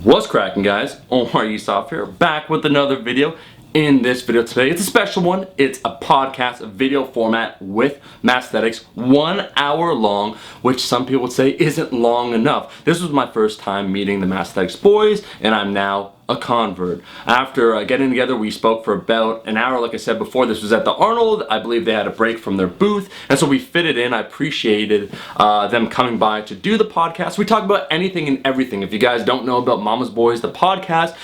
What's cracking, guys? Omar Yusuf here, back with another video. In this video today, it's a special one. It's a podcast, a video format with MASSTHETICS, 1 hour long, which some people would say isn't long enough. This was my first time meeting the MASSTHETICS boys, and I'm now a convert. After getting together, we spoke for about an hour. Like I said before, this was at the Arnold. I believe they had a break from their booth, and so we fitted in. I appreciated them coming by to do the podcast. We talk about anything and everything. If you guys don't know about Mama's Boys, the podcast,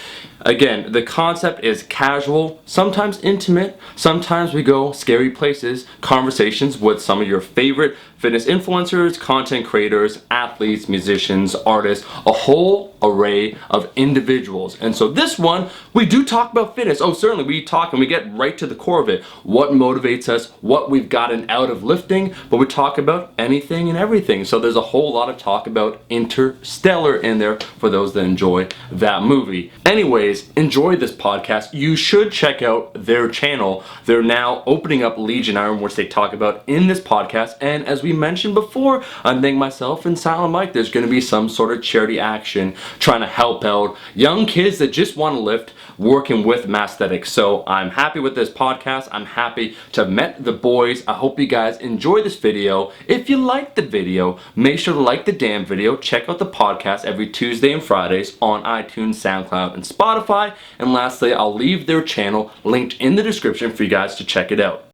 again, the concept is casual, sometimes intimate, sometimes we go scary places, conversations with some of your favorite fitness influencers, content creators, athletes, musicians, artists, a whole array of individuals. And so this one, we do talk about fitness. Oh, certainly we talk and we get right to the core of it. What motivates us, what we've gotten out of lifting, but we talk about anything and everything. So there's a whole lot of talk about Interstellar in there for those that enjoy that movie. Anyways, enjoy this podcast. You should check out their channel. They're now opening up Legion Iron, which they talk about in this podcast. And as we mentioned before, I think myself and Silent Mike, there's going to be some sort of charity action trying to help out young kids that just want to lift, working with MASSTHETICS. So I'm happy with this podcast. I'm happy to have met the boys. I hope you guys enjoy this video. If you like the video, make sure to like the damn video. Check out the podcast every Tuesday and Fridays on iTunes, SoundCloud, and Spotify. And lastly, I'll leave their channel linked in the description for you guys to check it out.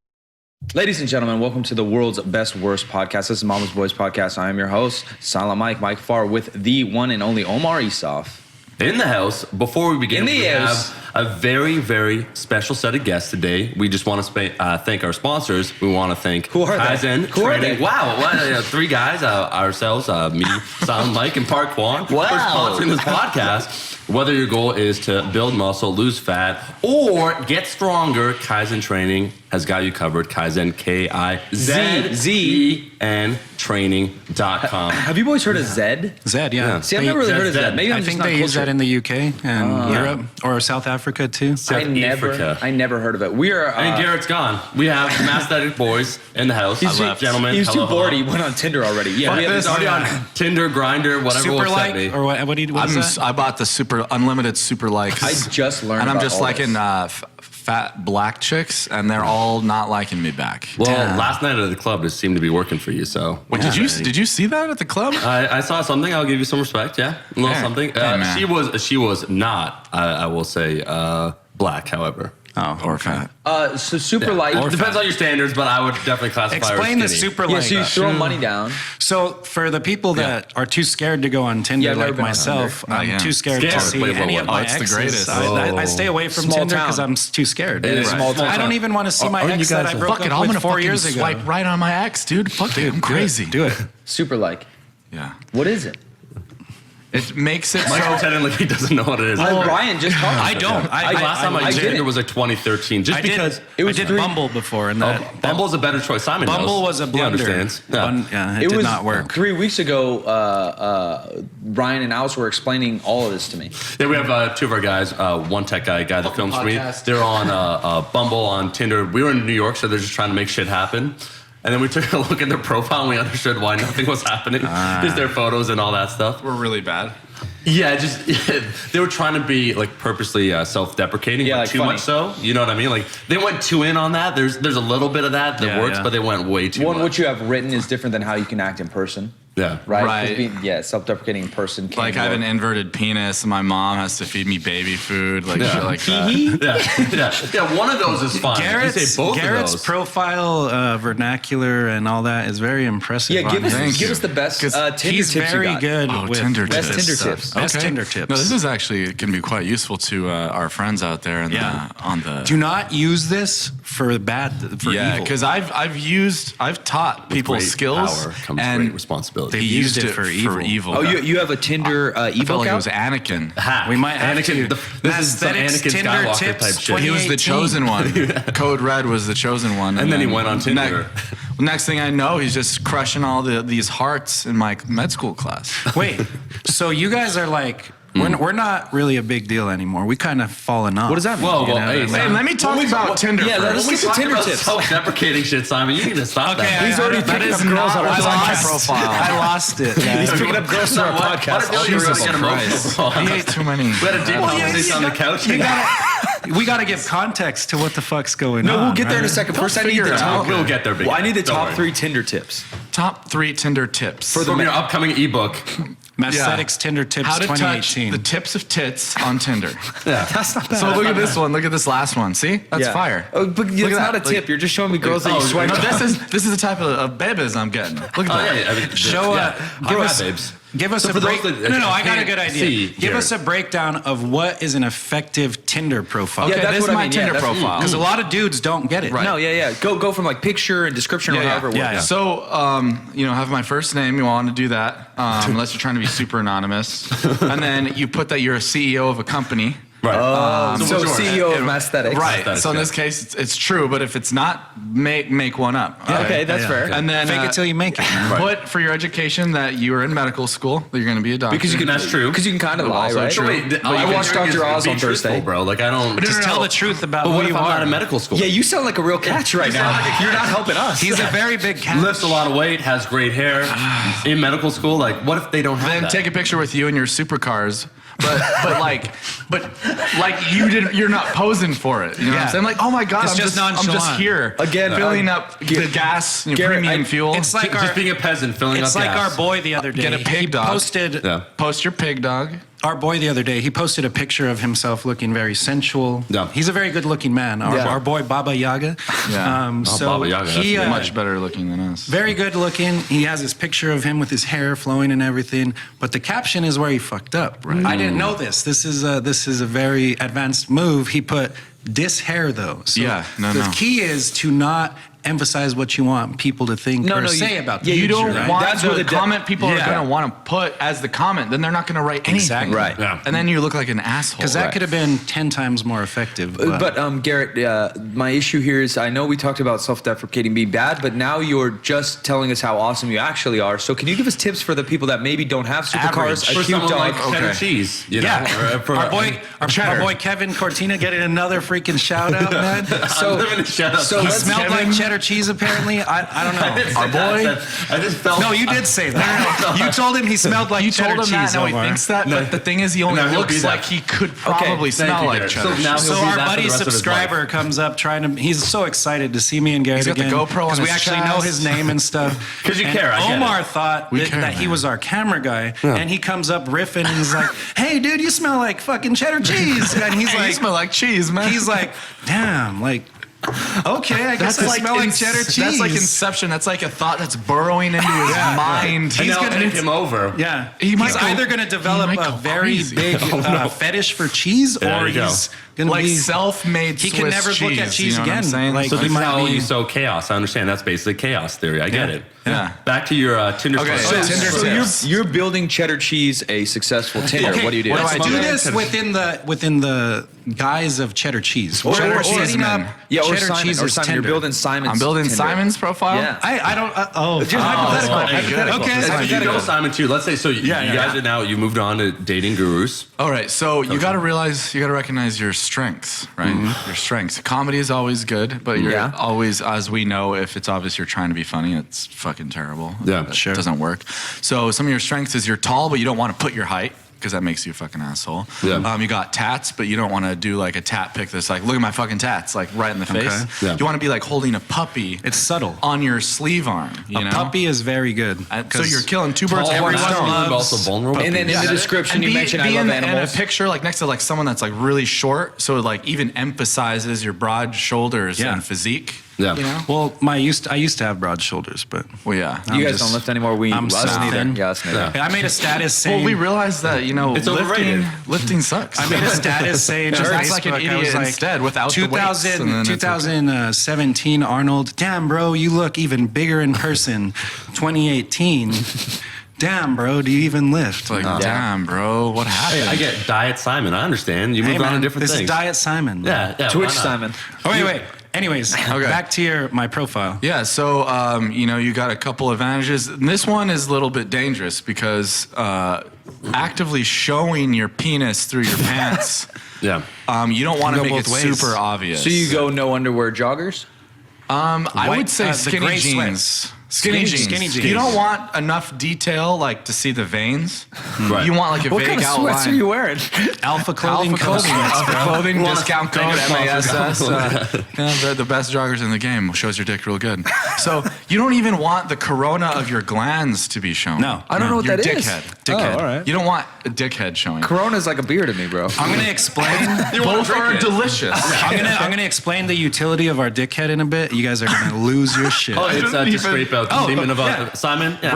Ladies and gentlemen, welcome to the world's best worst podcast. This is Mama's Boys Podcast. I am your host, Silent Mike Farr, with the one and only Omar Yusuf. In the house, before we begin, we have a very, very special set of guests today. We just want to thank our sponsors. We want to thank Kaizen Training. Wow, 3 guys, ourselves, me, Silent Mike, and Park Kwan, for sponsoring this podcast. Whether your goal is to build muscle, lose fat, or get stronger, Kaizen Training has got you covered. Kaizen, K-I-Z-E-N training.com. Have you boys heard of Zed? Zed, yeah. See, I've never really heard of Zed. Maybe I think they use that in the UK and Europe or South Africa too. I never heard of it. We are. And Garrett's gone. We have the MASSTHETICS boys in the house. Gentlemen, he was too bored. He went on Tinder already. Yeah, he's already on Tinder, Grinder, whatever. Super like, or what do you? I bought the unlimited super likes. I just learned. And I'm just liking fat black chicks, and they're all not liking me back. Well, last night at the club, it seemed to be working for you. So, did you see that at the club? I saw something. I'll give you some respect. Yeah, a little something. She was not. I will say black, however. Oh, or fat. So super light. Depends on your standards, but I would definitely classify her as Explain the super light. Yeah, so you throw money down. So for the people that are too scared to go on Tinder, like myself, I'm too scared to see any of my exes. It's the greatest. I stay away from Tinder because I'm too scared. It is small town. I don't even want to see my ex that I broke up with 4 years ago. Swipe right on my ex, dude. Fuck it, I'm crazy. Do it. Super like. Yeah. What is it? It makes it Mike's pretending like he doesn't know what it is. Ryan just talked. I don't. Last time I did it was like 2013. Just because I did Bumble before, and Bumble's a better choice. Simon Bumble knows. was a blunder. He understands. Yeah, it did not work. 3 weeks ago, Ryan and Alice were explaining all of this to me. Yeah, we have 2 of our guys. One tech guy that films for me. They're on Bumble, on Tinder. We were in New York, so they're just trying to make shit happen. And then we took a look at their profile and we understood why nothing was happening. Just their photos and all that stuff. We're really bad. Yeah, they were trying to be like purposely self-deprecating, but like too much so. You know what I mean? Like they went too in on that. There's a little bit of that works, but they went way too much. What you have written is different than how you can act in person. Yeah. Right. Self-deprecating in person. Like I have an inverted penis, and my mom has to feed me baby food, like shit like that. Yeah. One of those is fine. Garrett's profile, vernacular, and all that is very impressive. Yeah, give us the best Tinder he's tips very you got. good with Tinder best tips. Tinder tips. Best Tinder tips. No, this is actually can be quite useful to our friends out there. On the. Do not use this for evil. Because I've taught people skills power comes and great responsibility. They used it for evil. Oh, you have a Tinder I Evo felt like it account? was Anakin. We might have Anakin. This is some Anakin Tinder Skywalker tips type shit. He was the chosen one. Code Red was the chosen one. And then he went on Tinder. Next thing I know, he's just crushing all these hearts in my med school class. Wait, so you guys are like We're not really a big deal anymore. We kind of fallen off. What does that mean? Whoa, You know hey, what I mean? Let me talk about Tinder. Yeah, first. let's get to Tinder tips. Self-deprecating shit, Simon. You need to stop that. He's already That picking is up girls not on what's our on my podcast. profile. I lost it. He's picking up girls on our podcast. What a Jesus get Christ. He ate too many. We had a deep conversation on the couch. We got to give context to what the fuck's going on. No, we'll get there in a right? second. First, I need the top. We'll get there, big Well, I need the Don't top worry. 3 Tinder tips. Top 3 Tinder tips. From your upcoming ebook. MASSTHETICS Tinder Tips How to touch 2018. the tips of tits on Tinder. That's not bad. So look at this one. Look at this last one. See? That's Yeah. fire. Oh, but it's Look at not that. a tip. You're just showing me girls that you swipe. No, this is the type of babes I'm getting. Look at that. Show Give us, babes. Give us So a for those break. that No, I got a can't good idea. see, Give Jared. us a breakdown of what is an effective Tinder profile. Yeah, Okay, that's this is what I my mean. Yeah, Tinder that's- profile. Because a lot of dudes don't get it. Right. No, yeah. Go from like picture and description or however it works. Yeah. So, have my first name. You want to do that, unless you're trying to be super anonymous, and then you put that you're a CEO of a company. Right. So what's yours? CEO of MASSTHETICS. Right. That's So in good. this case, it's true. But if it's not, make one up. Okay, that's fair. And then Fake it till you make it. put for your education that you are in medical school, that you're going to be a doctor. Because you can. That's true. Because you can kind of lie, Also right? true. Wait, I watched Dr. Oz on be Thursday. truthful, bro. Like I don't. Just tell the truth about But who what if you I'm are. not in medical school? Yeah, you sound like a real catch right now. You're not helping us. He's a very big cat. Lifts a lot of weight, has great hair, in medical school. Like, what if they don't have Then that? take a picture with you in your supercars. But like you're not posing for it. You know what I'm saying? Like, oh my God, It's I'm just I'm just nonchalant. here. Again, filling up the gas, Garrett, premium fuel. It's like just our, being a peasant filling it's up like gas. our boy the other day. Get a pig he dog. posted Yeah. Post your pig dog. our boy the other day. He posted a picture of himself looking very sensual. Yeah. He's a very good looking man. Our boy Baba Yaga. Yeah. So Baba Yaga, he that's Much better looking than us. very good looking. He has this picture of him with his hair flowing and everything. But the caption is where he fucked up. Right. I didn't know this. This is a very advanced move. He put this hair though. So Yeah, the key is to not emphasize what you want people to think or say about the you picture, don't right? want That's the where the comment people are Yeah. going to want to put as the comment. Then they're not going to write anything. Exactly. Right. Yeah. And then you look like an asshole. Because that could have been 10 times more effective. But Garrett, my issue here is I know we talked about self-deprecating being bad, but now you're just telling us how awesome you actually are. So can you give us tips for the people that maybe don't have supercars, For a cute someone dog? like cheddar cheese, you know? yeah, or for our boy Kevin Cortina getting another freaking shout out, man. So- I'm living a shout-out. so He let's- smelled like cheddar cheese apparently. I don't know. Our boy. I just felt. No, you did say that. You told him he smelled like You cheddar told him that. cheese. No, he Omar. thinks that. But the thing is, he only No, he'll be looks that. like he could probably Thank smell you, like Garrett. cheddar. So now cheese. he'll So be our that for buddy the rest of his subscriber life. comes up trying to. He's so excited to see me and Garrett He's got the again GoPro on because we his actually know chest. his name and stuff. 'Cause you And care, I get Omar it. thought We that, care, that he man. was our camera guy, and he comes up riffing and he's like, "Hey, dude, you smell like fucking cheddar cheese." And he's Hey, like, you smell like cheese, man. he's like, "Damn, like." Okay, I guess I smell like cheddar cheese. That's like Inception. That's like a thought that's burrowing into his mind. And He's now gonna- take him over. Yeah, He might he's go- either going to develop he might a go very crazy. big fetish for cheese, There or you go. he's going to like be self-made He Swiss can never cheese, look at cheese you know what I'm again. saying? Like, So he this is might how be- you sow chaos. I understand. That's basically chaos theory. I get it. Yeah. Back to your Tinder Okay, story. so Tinder So tips. you're building cheddar cheese a successful Tinder. Okay, What do you do? Let's do I do do? this within the guise of cheddar cheese. Or cheddar Simon. up. Yeah, or cheddar Simon. cheese Or is Simon. You're tender. building Simon's I'm building Tinder. Simon's profile. Yeah. I don't. Just hypothetical. Oh, hey, hypothetical. okay. That's So you hypothetical. know Simon too. Let's say so. You guys are now. You moved on to dating gurus. All right, so you got to realize, you got to recognize your strengths, right? Your strengths. Comedy is always good, but you're Yeah. always, as we know, if it's obvious you're trying to be funny, it's fucking terrible. Yeah, It sure. doesn't work. So some of your strengths is you're tall, but you don't want to put your height, because that makes you a fucking asshole. Yeah. You got tats, but you don't want to do like a tat pic that's like, look at my fucking tats, like right in the face. Yeah. You want to be like holding a puppy. It's subtle. On your sleeve arm. You A know? puppy is very good. So you're killing two birds with one everyone stone. loves- but also vulnerable. And then in the description, you mentioned I love in animals. a picture like next to like someone that's like really short, so it like even emphasizes your broad shoulders Yeah. and physique. Yeah. You know? Well, I used to have broad shoulders, but Well, yeah. You I'm guys just- don't lift anymore. I'm Us so neither. thin. Yeah, us neither. Yeah. I made a status saying. Well, we realized that It's overrated. lifting sucks. I made a status saying Just on act like an Facebook, I idiot was like, instead without the weights, and then it's 2017 Arnold. Damn, bro, you look even bigger in person. 2018. Damn, bro, do you even lift? like, damn, bro, what happened? Hey, I get Diet Simon. I understand. You moved on to different this things. is Diet Simon. Yeah. Twitch why not? Simon. Oh, wait. Anyways, back to my profile. Yeah, so you got a couple advantages. And this one is a little bit dangerous because actively showing your penis through your pants. Yeah. You don't want to Go make it both ways. super obvious. So you go no underwear joggers? I would say the skinny gray jeans. sweats. Skinny jeans. Skinny jeans. You don't want enough detail, like to see the veins. Right. You want like a What vague kind of outline. sweats are you wearing? Alpha clothing. Alpha clothing Want a discount code bigger MASS. sponsor. They're the best joggers in the game. Shows your dick real good. So you don't even want the corona of your glands to be shown. No. I don't know what your that is. dickhead. Oh, all right. You don't want a dickhead showing. Corona's like a beer to me, bro. I'm gonna explain. Both are delicious. I'm gonna explain the utility of our dickhead in a bit. You guys are gonna lose your shit. Oh, it's to scrape out the semen of Simon. Yeah.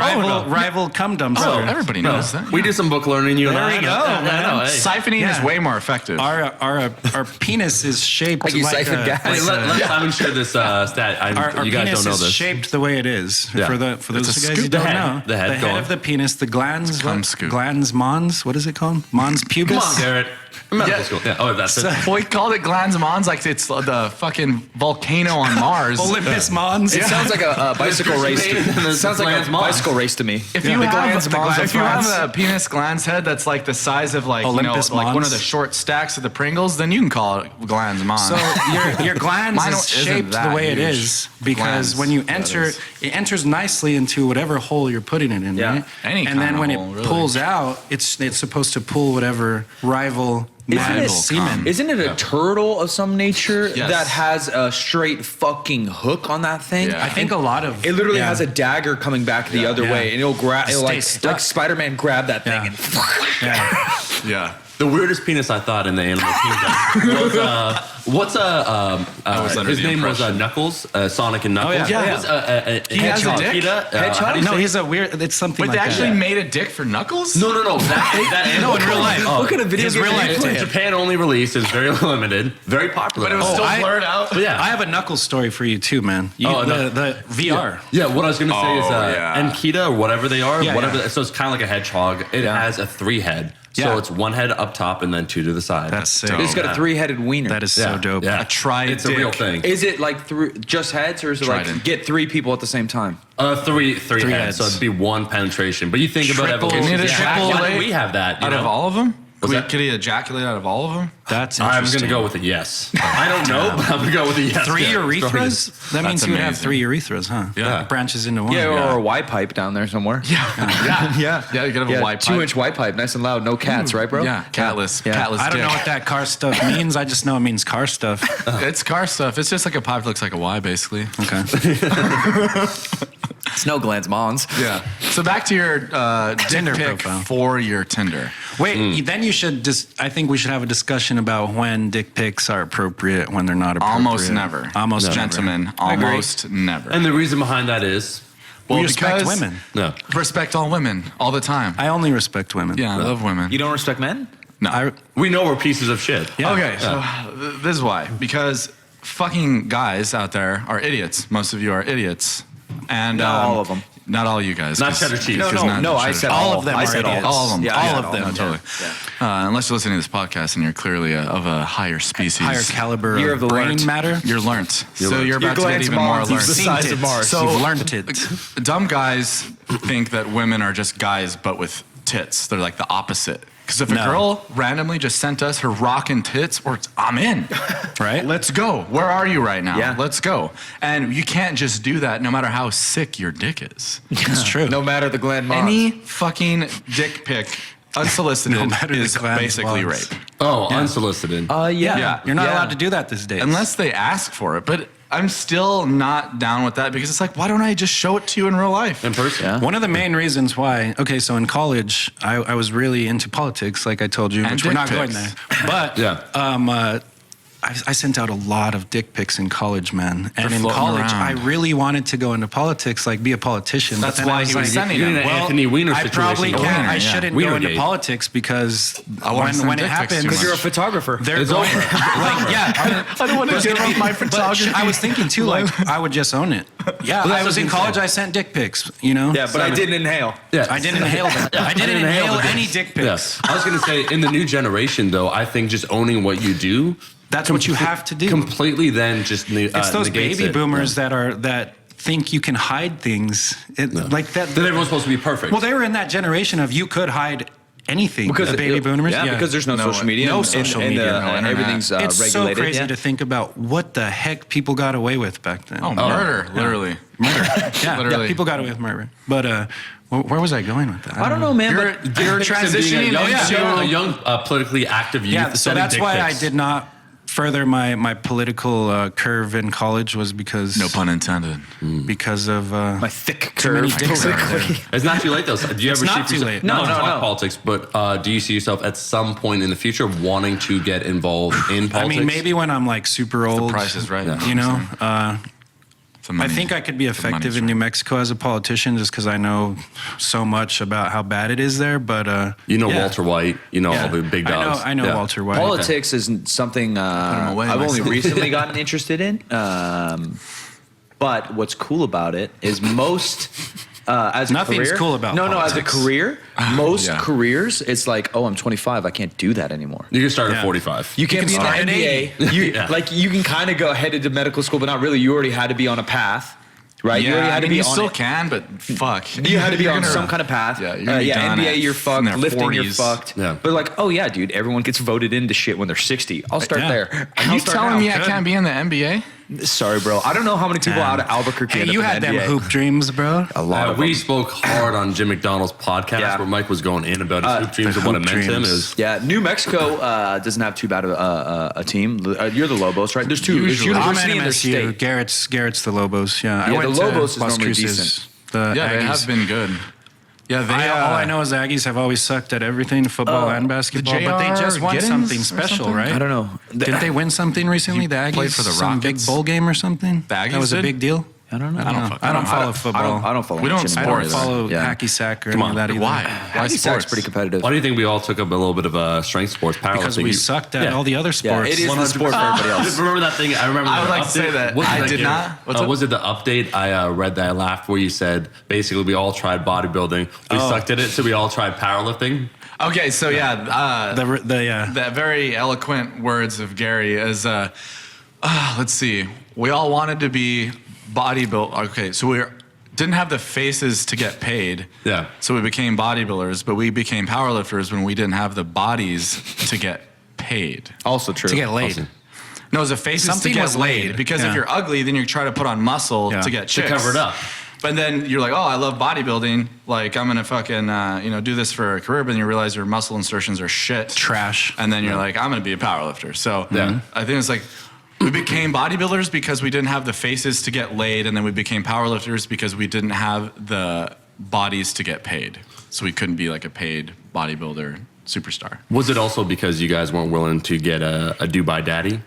Rival cum dumpster. Oh, everybody knows that. We do some book learning, you and There I. we go, I man. know, hey. Siphoning is Yeah. way more effective. Our penis is shaped Like you like siphon gas. Wait, let Simon share this stat. Our You guys penis don't know is this. shaped the way it is. Yeah. For those a of you guys who scoop. don't The head. know, The head, go on. of the penis, the glands, cum scoop. glands mons. What is it called? Mons pubis. Come on, Garrett. Medical school. Yeah. Oh, that's it. Well, he called it glands mons like it's the fucking volcano on Mars. Olympus mons. It sounds like a bicycle race. It sounds like Glands a mons. bicycle race to me. If you have glands a penis glands head that's like the size of like Olympus like one mons. of the short stacks of the Pringles, then you can call it glands mons. So your glands Mine is isn't shaped that the way it huge. is because Glands, when you that enter, is. it enters nicely into whatever hole you're putting it in, Yeah. right? Any and then kind when of hole, it really. pulls out, it's supposed to pull whatever rival mad it- semen. Isn't it a turtle of some nature Yes. that has a straight fucking hook on that thing? Yeah. I think a lot of It literally yeah. has a dagger coming back the other Yeah. way, and it'll grab. It'll Stay like stuck. Spider-Man grab that thing Yeah. and. Yeah. yeah. The weirdest penis I thought in the animal kingdom was under his the name was impression. Knuckles, Sonic and Knuckles. yeah. It was, He has a dick? How do you No, say- he's a weird. It's something Wait, like they actually that. made a dick for Knuckles? No. That No, in real life. Oh, What kind of video His game real are you life playing? dick. Japan only released. It's very limited, very popular. But it was Oh, still I- blurred out. But yeah. I have a Knuckles story for you too, man. Oh, no. The VR. Yeah, what I was gonna say is yeah. Ankita or whatever they are, Yeah, whatever. yeah. So it's kind of like a hedgehog. It Yeah. has a 3 head. So Yeah. it's 1 head up top and then 2 to the side. That's sick. dope. It's got a 3-headed wiener. That is yeah, so dope. Yeah. A tri It's a real dick. thing. Is it like just heads, or is it like Trident. get 3 people at the same time? Three heads. heads. So it'd be 1 penetration. But you think about Triple- evolution. Can it Why don't ejaculate we have that? You Out know? of all of them? What's that? Could he ejaculate out of all of them? That's I'm interesting. gonna go with a yes. I don't know, but I'm gonna go with a yes. 3 Yeah. urethras? That means That's you would have amazing. 3 urethras, huh? Yeah. It branches into one. Yeah, or a Y pipe down there somewhere. Yeah. Yeah. Yeah, you could have a white pipe. 2-inch Y pipe, nice and loud. No cats, right, bro? Yeah, catless. Yeah. Catless I don't dick. know what that car stuff means. I just know it means car stuff. It's car stuff. It's just like a pipe that looks like a Y, basically. Okay. Snow glands, mons. Yeah. So back to your Tinder dick pic profile. for your Tinder. Wait, then you should just. I think we should have a discussion about when dick pics are appropriate, when they're not appropriate. Almost never. Almost never. Gentlemen, almost never. And the reason behind that is, We Well, respect because- women. no. Respect all women all the time. I only respect women. Yeah, I love women. You don't respect men? No. We know we're pieces of shit. Yeah. Okay, so this is why. Because fucking guys out there are idiots. Most of you are idiots. And Not all of them. Not all you guys. Not 'cause- cheddar cheese. 'cause not No, I cheddar said cheese. all of them I are said idiots. All of them. Yeah, all yeah, of them. No, totally. Unless you're listening to this podcast and you're clearly of a higher species. Higher caliber Year of of the brain learnt. matter. You're learnt. So learnt. you're about to get glands even more mons learnt. is the size of Seen it. Mars. So you've learned it. Dumb guys think that women are just guys, but with tits. They're like the opposite. Because if a No. girl randomly just sent us her rockin' tits, I'm in. Right? Let's go. Where are you right now? Yeah. Let's go. And you can't just do that no matter how sick your dick is. It's true. No matter the gland mons. Any fucking dick pic unsolicited No matter the is glands basically mons. rape. Oh, unsolicited. Yeah. Yeah. You're not Yeah. allowed to do that these days. Unless they ask for it. But I'm still not down with that because it's like, why don't I just show it to you in real life? In person. Yeah. One of the main reasons why, okay, so in college, I was really into politics, like I told you, And which we're dick not going pics. there. But Yeah. I sent out a lot of dick pics in college, man. And They're in floating college, around. I really wanted to go into politics, like be a politician. That's but then I why was he was like, sending You them. need an well, Anthony Weiner I situation. probably going can't. on. I yeah. shouldn't Wiener go into gate. politics because I wanna send when it dick pics too happens, much. Because you're a photographer. they're It's going, over. like, yeah. I don't want to give up my But photography. I was thinking too, like I would just own it. Yeah, Well, I was that's in what I'm college. saying. I sent dick pics. You know. Yeah, but I didn't inhale. Yeah. I didn't inhale them. I didn't inhale any dick pics. Yes. I was going to say, in the new generation, though, I think just owning what you do That's what you have to do. Completely then just It's those negates baby it. boomers that think you can hide things like that. That everyone's supposed to be perfect. Well, they were in that generation of you could hide anything. Because the baby boomers. Yeah, because there's no social media. No and- social and, media. and everything's It's regulated. so crazy yeah. to think about what the heck people got away with back then. Oh, murder, literally. Murder. Yeah, Literally. yeah, people got away with murder. But where was I going with that? I don't know, man. You're, but you're transitioning into a young politically active youth. Yeah, so sending that's dick why pics. I did not further my political curve in college was because no pun intended. because of my thick too many curve. dicks out there. It's not too late though. Do you It's ever not see too yourself- late. Not No, to no, talk no. politics, but do you see yourself at some point in the future wanting to get involved in I politics? mean, maybe when I'm like super old. The Price is Right. You know, It's a I money- think I could be it's a money effective in New Mexico as a politician just because I know so much about how bad it is there. But you know yeah. Walter White, you know all the big dogs. I know Yeah. Walter White. Politics is something away, I've only myself. recently gotten interested in. But what's cool about it is most as a Nothing's career, cool about no, as a politics. career, most Yeah. careers, it's like, oh, I'm 25, I can't do that anymore. You can start at Yeah. 45. You can't can be in start the at NBA. You, Yeah. Like you can kind of go headed to medical school, but not really. You already had to be on a path, right? you Yeah, already I had to mean, be you on still it. can, but fuck. You had to be You're on gonna- some kind of path. Yeah, you're gonna be done NBA, at- you're in fucked. their Lifting, you're 40s. fucked. Yeah. But like, oh yeah, dude, everyone gets voted into shit when they're 60. I'll start Yeah. there. Are I'll you start telling now. me I can't be in the NBA? Sorry, bro. I don't know how many people out of Albuquerque. Hey, end up you in had the them NBA. hoop dreams, bro. A lot of We them. spoke hard on Jim McDonald's podcast Yeah. where Mike was going in about his hoop dreams the and what it hoop meant to him. dreams. Is Yeah, New Mexico doesn't have too bad of a team. You're the Lobos, right? There's two. There's Usually. I'm university at and there's MSU. state. Garrett's the Lobos. Yeah, Yeah, the Lobos is Las normally Cruces. decent. The Yeah, they Aggies. have been good. Yeah, they. All I know is the Aggies have always sucked at everything, football and basketball. But they just won Giddens something or special, something? right? I don't know. Didn't they win something recently? The Aggies played for the some big Rockets? bowl game or something. The Aggies that was a did? big deal. I don't know. I don't follow football. I don't follow. We don't much I anymore don't sports. follow Yeah. hacky sack or Come any on, of that either. Why? Why Hacky sack's sports? pretty competitive. why do you think we all took up a little bit of strength sports, powerlifting? Because we sucked at Yeah. all the other Yeah, sports. it is the sport for everybody else. Remember that thing? I remember. I would the like to say update. that. Was it I did Gary? not. What's up? Was it the update? I read that I laughed where you said basically we all tried bodybuilding. We sucked at it, so we all tried powerlifting. Okay, so yeah, the very eloquent words of Gary is, let's see, we all wanted to be bodybuild. Okay, so we didn't have the faces to get paid. Yeah. So we became bodybuilders, but we became powerlifters when we didn't have the bodies to get paid. Also true. to get laid. Awesome. No, it was the faces Something to get was laid. laid. Because if Yeah. you're ugly, then you try to put on muscle Yeah. to get To chicks. cover it up. But then you're like, oh, I love bodybuilding. Like, I'm gonna fucking, do this for a career. But then you realize your muscle insertions are shit. Trash. And then you're like, I'm gonna be a powerlifter. So Yeah. I think it's like, we became bodybuilders because we didn't have the faces to get laid. And then we became powerlifters because we didn't have the bodies to get paid. So we couldn't be like a paid bodybuilder superstar. Was it also because you guys weren't willing to get a Dubai daddy?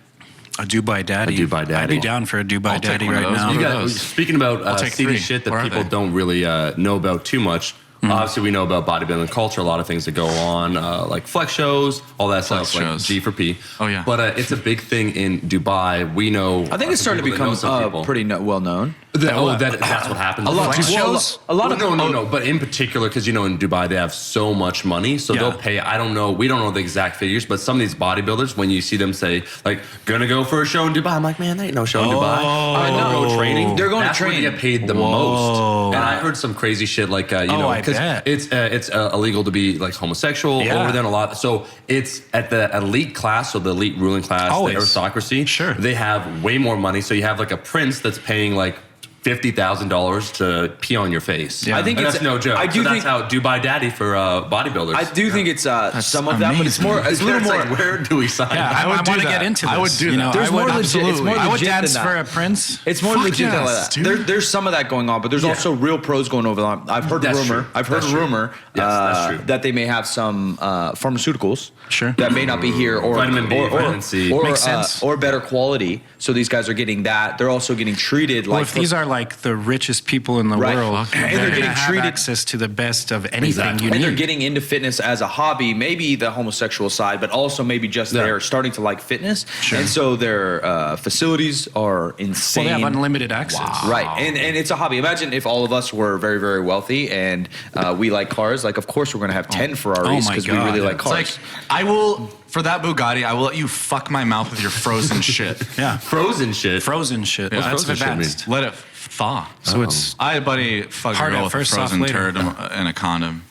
A Dubai daddy. A Dubai daddy. I'd be down for a Dubai I'll take daddy one of right those. now. You One of got, those. speaking about I'll take seedy 3. shit that Where are people they? don't really know about too much. Obviously, we know about bodybuilding culture, a lot of things that go on, like flex shows, all that stuff, like shows. G for P. Oh, yeah. But it's a big thing in Dubai. We know. I think it's starting to become pretty well known. That's what happens. A lot Flex of shows? A lot of no. But in particular, because in Dubai they have so much money, so Yeah. they'll pay. I don't know. We don't know the exact figures, but some of these bodybuilders, when you see them say like, "Gonna go for a show in Dubai," I'm like, "Man, there ain't no show in Dubai." I know. Go training. They're going to That's where train. they get paid the most. And I heard some crazy shit like I bet. it's illegal to be like homosexual Yeah. over there and a lot. So it's at the elite class, so the elite ruling class, Always. the aristocracy. Sure. They have way more money. So you have like a prince that's paying like $50,000 to pee on your face. Yeah. I think And it's that's no joke. I do so think that's how Dubai daddy for bodybuilders. I do think it's some of that, but it's more. It's a little It's more. like, where do we sign? Yeah, I would want do to that. get into this. I would do you that. know, There's I would more legit- it's absolutely. more I would legit dance than for that. a prince. It's more Fuck legit than yes, that. dude. There's some of that going on, but there's also real pros going over that. I've heard a That's rumor. true. I've heard That's a true. rumor Yes, that's true. that they may have some pharmaceuticals Sure. that may not be here, or Vitamin B, or, vitamin C. or, Makes sense. or better quality. So these guys are getting that. They're also getting treated Well, like if these are like the richest people in the Right. world, And they're they're going to getting have treated- access to the best of anything Exactly. you and they're need. getting into fitness as a hobby, maybe the homosexual side, but also maybe just Yeah. they're starting to like fitness. Sure. And so their facilities are Well, insane. they have unlimited access. Right, and it's a hobby. Imagine if all of us were very, very wealthy and we like cars. Like, of course, we're going to have 10 Ferraris my because we God. really like It's cars. like, I will For that Bugatti, I will let you fuck my mouth with your frozen shit. Yeah. Frozen shit. Frozen shit. Yeah, That's frozen shit advanced. Let it thaw. So it's I had a buddy fuck a Hard girl at with a first, soft frozen later. turd in a condom.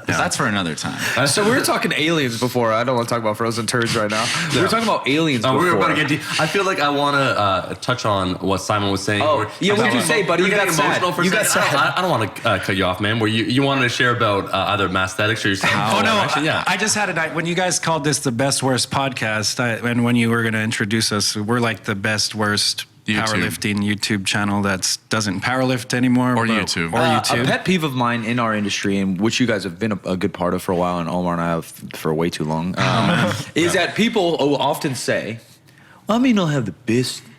That's for another time. So we were talking aliens before. I don't want to talk about frozen turds right now. We were talking about aliens before. We were about to get deep. I feel like I want to touch on what Simon was saying. Oh, yeah, what did you say, buddy? You got emotional sad. for a You got second. sad. I don't want to cut you off, man. Where you wanted to share about either MASSTHETICS or yourself. Oh no! Yeah. I just had it. When you guys called this the best worst podcast, and when you were going to introduce us, we're like the best worst powerlifting YouTube channel that doesn't powerlift anymore, Or YouTube. Or YouTube. A pet peeve of mine in our industry, and which you guys have been a good part of for a while, and Omar and I have for way too long, is that people will often say, "I may not have the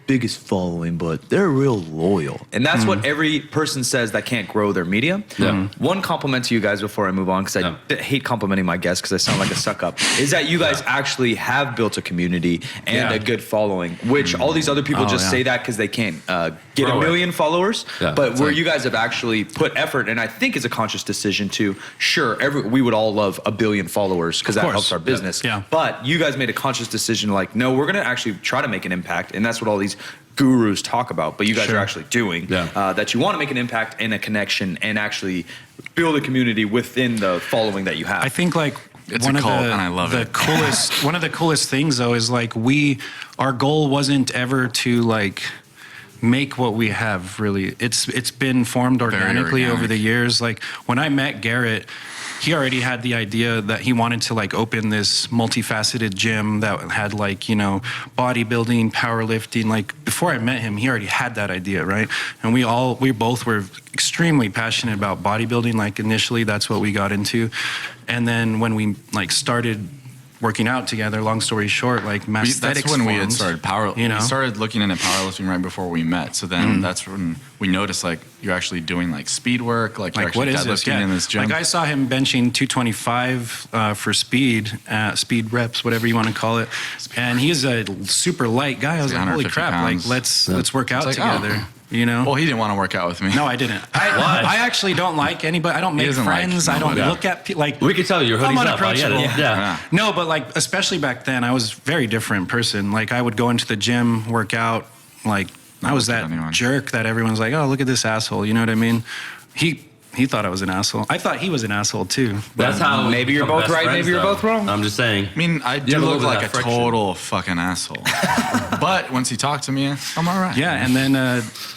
biggest following, but they're real loyal." And that's what every person says that can't grow their media. Yeah. One compliment to you guys before I move on, because I hate complimenting my guests because I sound like a suck up, is that you guys actually have built a community and a good following, which all these other people just say that because they can't get Grow a it. million followers. Yeah. But where you guys have actually put effort, and I think is a conscious decision to, sure, we would all love a billion followers because that course. helps our business. Yeah. But you guys made a conscious decision like, no, we're going to actually try to make an impact. And that's what all these gurus talk about, but you guys are actually doing that. You want to make an impact and a connection and actually build a community within the following that you have. I think like It's one a of cult, the, and I love the it. coolest one of the coolest things though is like our goal wasn't ever to like make what we have really. It's been formed organically over the years. Like when I met Garrett, he already had the idea that he wanted to like open this multifaceted gym that had like, you know, bodybuilding, powerlifting. Like before I met him, he already had that idea, right? And we both were extremely passionate about bodybuilding. Like initially that's what we got into. And then when we like started working out together, long story short, like MASSTHETICS That's when we had formed, started you know? We started looking into powerlifting right before we met. So then that's when we noticed like you're actually doing like speed work, like you're what actually is this? deadlifting in this gym. Like I saw him benching 225 for speed reps, whatever you want to call it. And he's a super light guy. I was like, holy 150 crap! pounds. Like let's work out It's like, together. You know? Well, he didn't want to work out with me. No, I didn't. I actually don't like anybody. I don't make doesn't like friends. I don't nobody. look at people like. We could tell your hoodie's I'm up. I get it. unapproachable. Yeah. No, but like especially back then, I was a very different person. Like I would go into the gym, work out. Like I was that jerk that everyone's like, oh, look at this asshole. You know what I mean? He thought I was an asshole. I thought he was an asshole too. That's how maybe you're become both best right, friends, maybe you're though. both wrong. I'm just saying. I mean, I do have a look little bit like of a that friction. total fucking asshole. But once he talked to me, I'm all right. Yeah, and then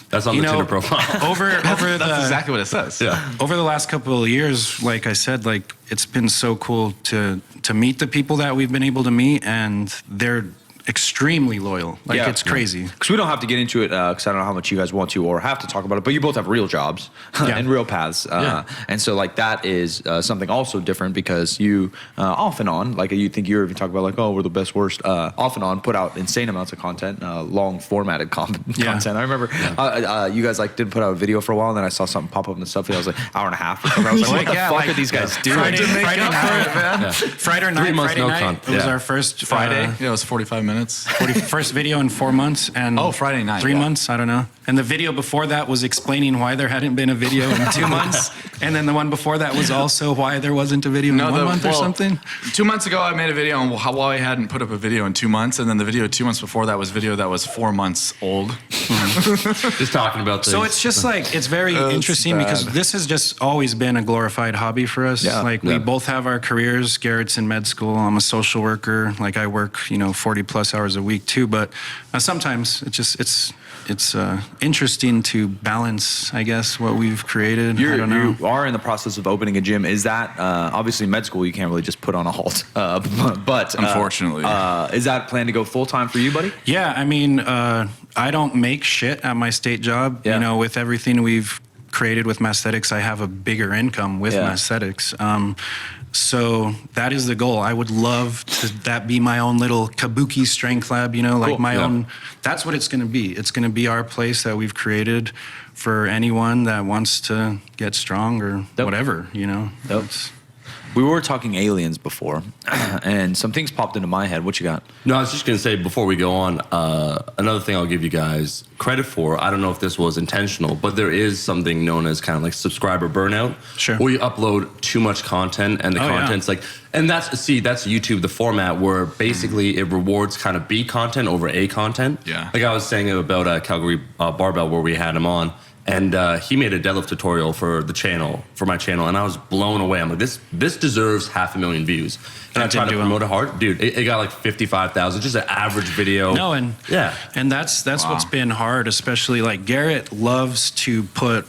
That's on you the know, Tinder profile. over That's the exactly what it says. Yeah. over the last couple of years, like I said, like it's been so cool to meet the people that we've been able to meet, and they're extremely loyal. Like it's crazy. Because we don't have to get into it because I don't know how much you guys want to or have to talk about it, but you both have real jobs and real paths. And so like that is something also different because you off and on, like you think you're even talking about like, oh, we're the best worst, off and on put out insane amounts of content, long formatted content. I remember you guys like didn't put out a video for a while and then I saw something pop up in the stuff and I was like hour and a half or something. I was like, what the fuck are these guys doing? Friday night, 3 months, Friday no night. content. It was Yeah. our first Friday. Yeah, it was 45 minutes. first video in 4 months, and Friday night, 3 months, I don't know. And the video before that was explaining why there hadn't been a video in 2 months, and then the one before that was also why there wasn't a video in 1 month or something. 2 months ago, I made a video on why I hadn't put up a video in 2 months, and then the video 2 months before that was video that was 4 months old. Just talking about things. So it's just like it's very interesting because this has just always been a glorified hobby for us. Like we both have our careers. Garrett's in med school. I'm a social worker. Like I work, 40 plus hours a week too. But sometimes it's interesting to balance, I guess, what we've created. I don't know. You are in the process of opening a gym. Is that obviously med school? You can't really just put on a halt. But unfortunately, is that plan to go full time for you, buddy? Yeah, I mean, I don't make shit at my state job. Yeah. With everything we've created with MASSTHETICS, I have a bigger income with MASSTHETICS. So that is the goal. I would love that be my own little kabuki strength lab, like my own. That's what it's going to be. It's going to be our place that we've created for anyone that wants to get strong or whatever, We were talking aliens before, and some things popped into my head. What you got? No, I was just going to say, before we go on, another thing I'll give you guys credit for, I don't know if this was intentional, but there is something known as kind of like subscriber burnout. Sure. Where you upload too much content, and the content's like, and that's YouTube, the format where basically it rewards kind of B content over A content. Yeah. Like I was saying about Calgary Barbell, where we had him on. And he made a deadlift tutorial for the channel, for my channel, and I was blown away. I'm like, this deserves 500,000 views. And I tried to promote it hard, dude. It got like 55,000, just an average video. No, and that's what's been hard, especially like Garrett loves to put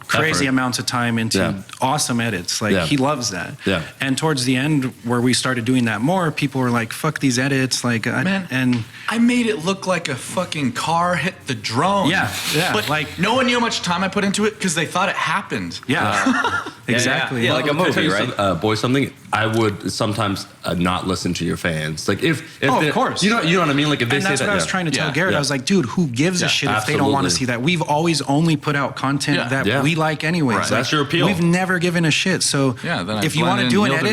crazy amounts of time into awesome edits. Like he loves that. Yeah. And towards the end, where we started doing that more, people were like, "Fuck these edits!" Like, and I made it look like a fucking car hit the drone. Yeah. But like, no one knew how much time I put into it because they thought it happened. Yeah. Exactly. Yeah, like a movie, right? Boy, something I would sometimes not listen to your fans. Like if of course, you know what I mean. Like if they and say that's that, what I was trying to tell Garrett. I was like, dude, who gives a shit if they don't want to see that? We've always only put out content that we like anyways. Right. That's your appeal. We've never given a shit. So then if you want to do an edit,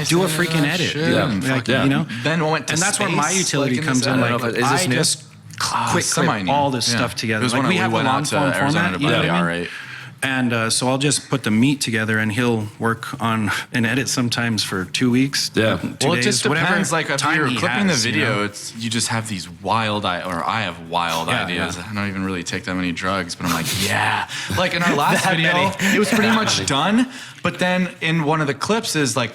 do a freaking edit. You know. Then we went to and that's where my utility comes in. Like I just quick clip all this stuff together. Like we have a long form format. You know what I mean? And so I'll just put the meat together, and he'll work on an edit sometimes for 2 weeks. Yeah. 2 Well, it just depends. Like if you're clipping the video, it's you just have these wild, I have wild ideas. I don't even really take that many drugs, but I'm like, Like in our last video, it was pretty much done. But then in one of the clips is like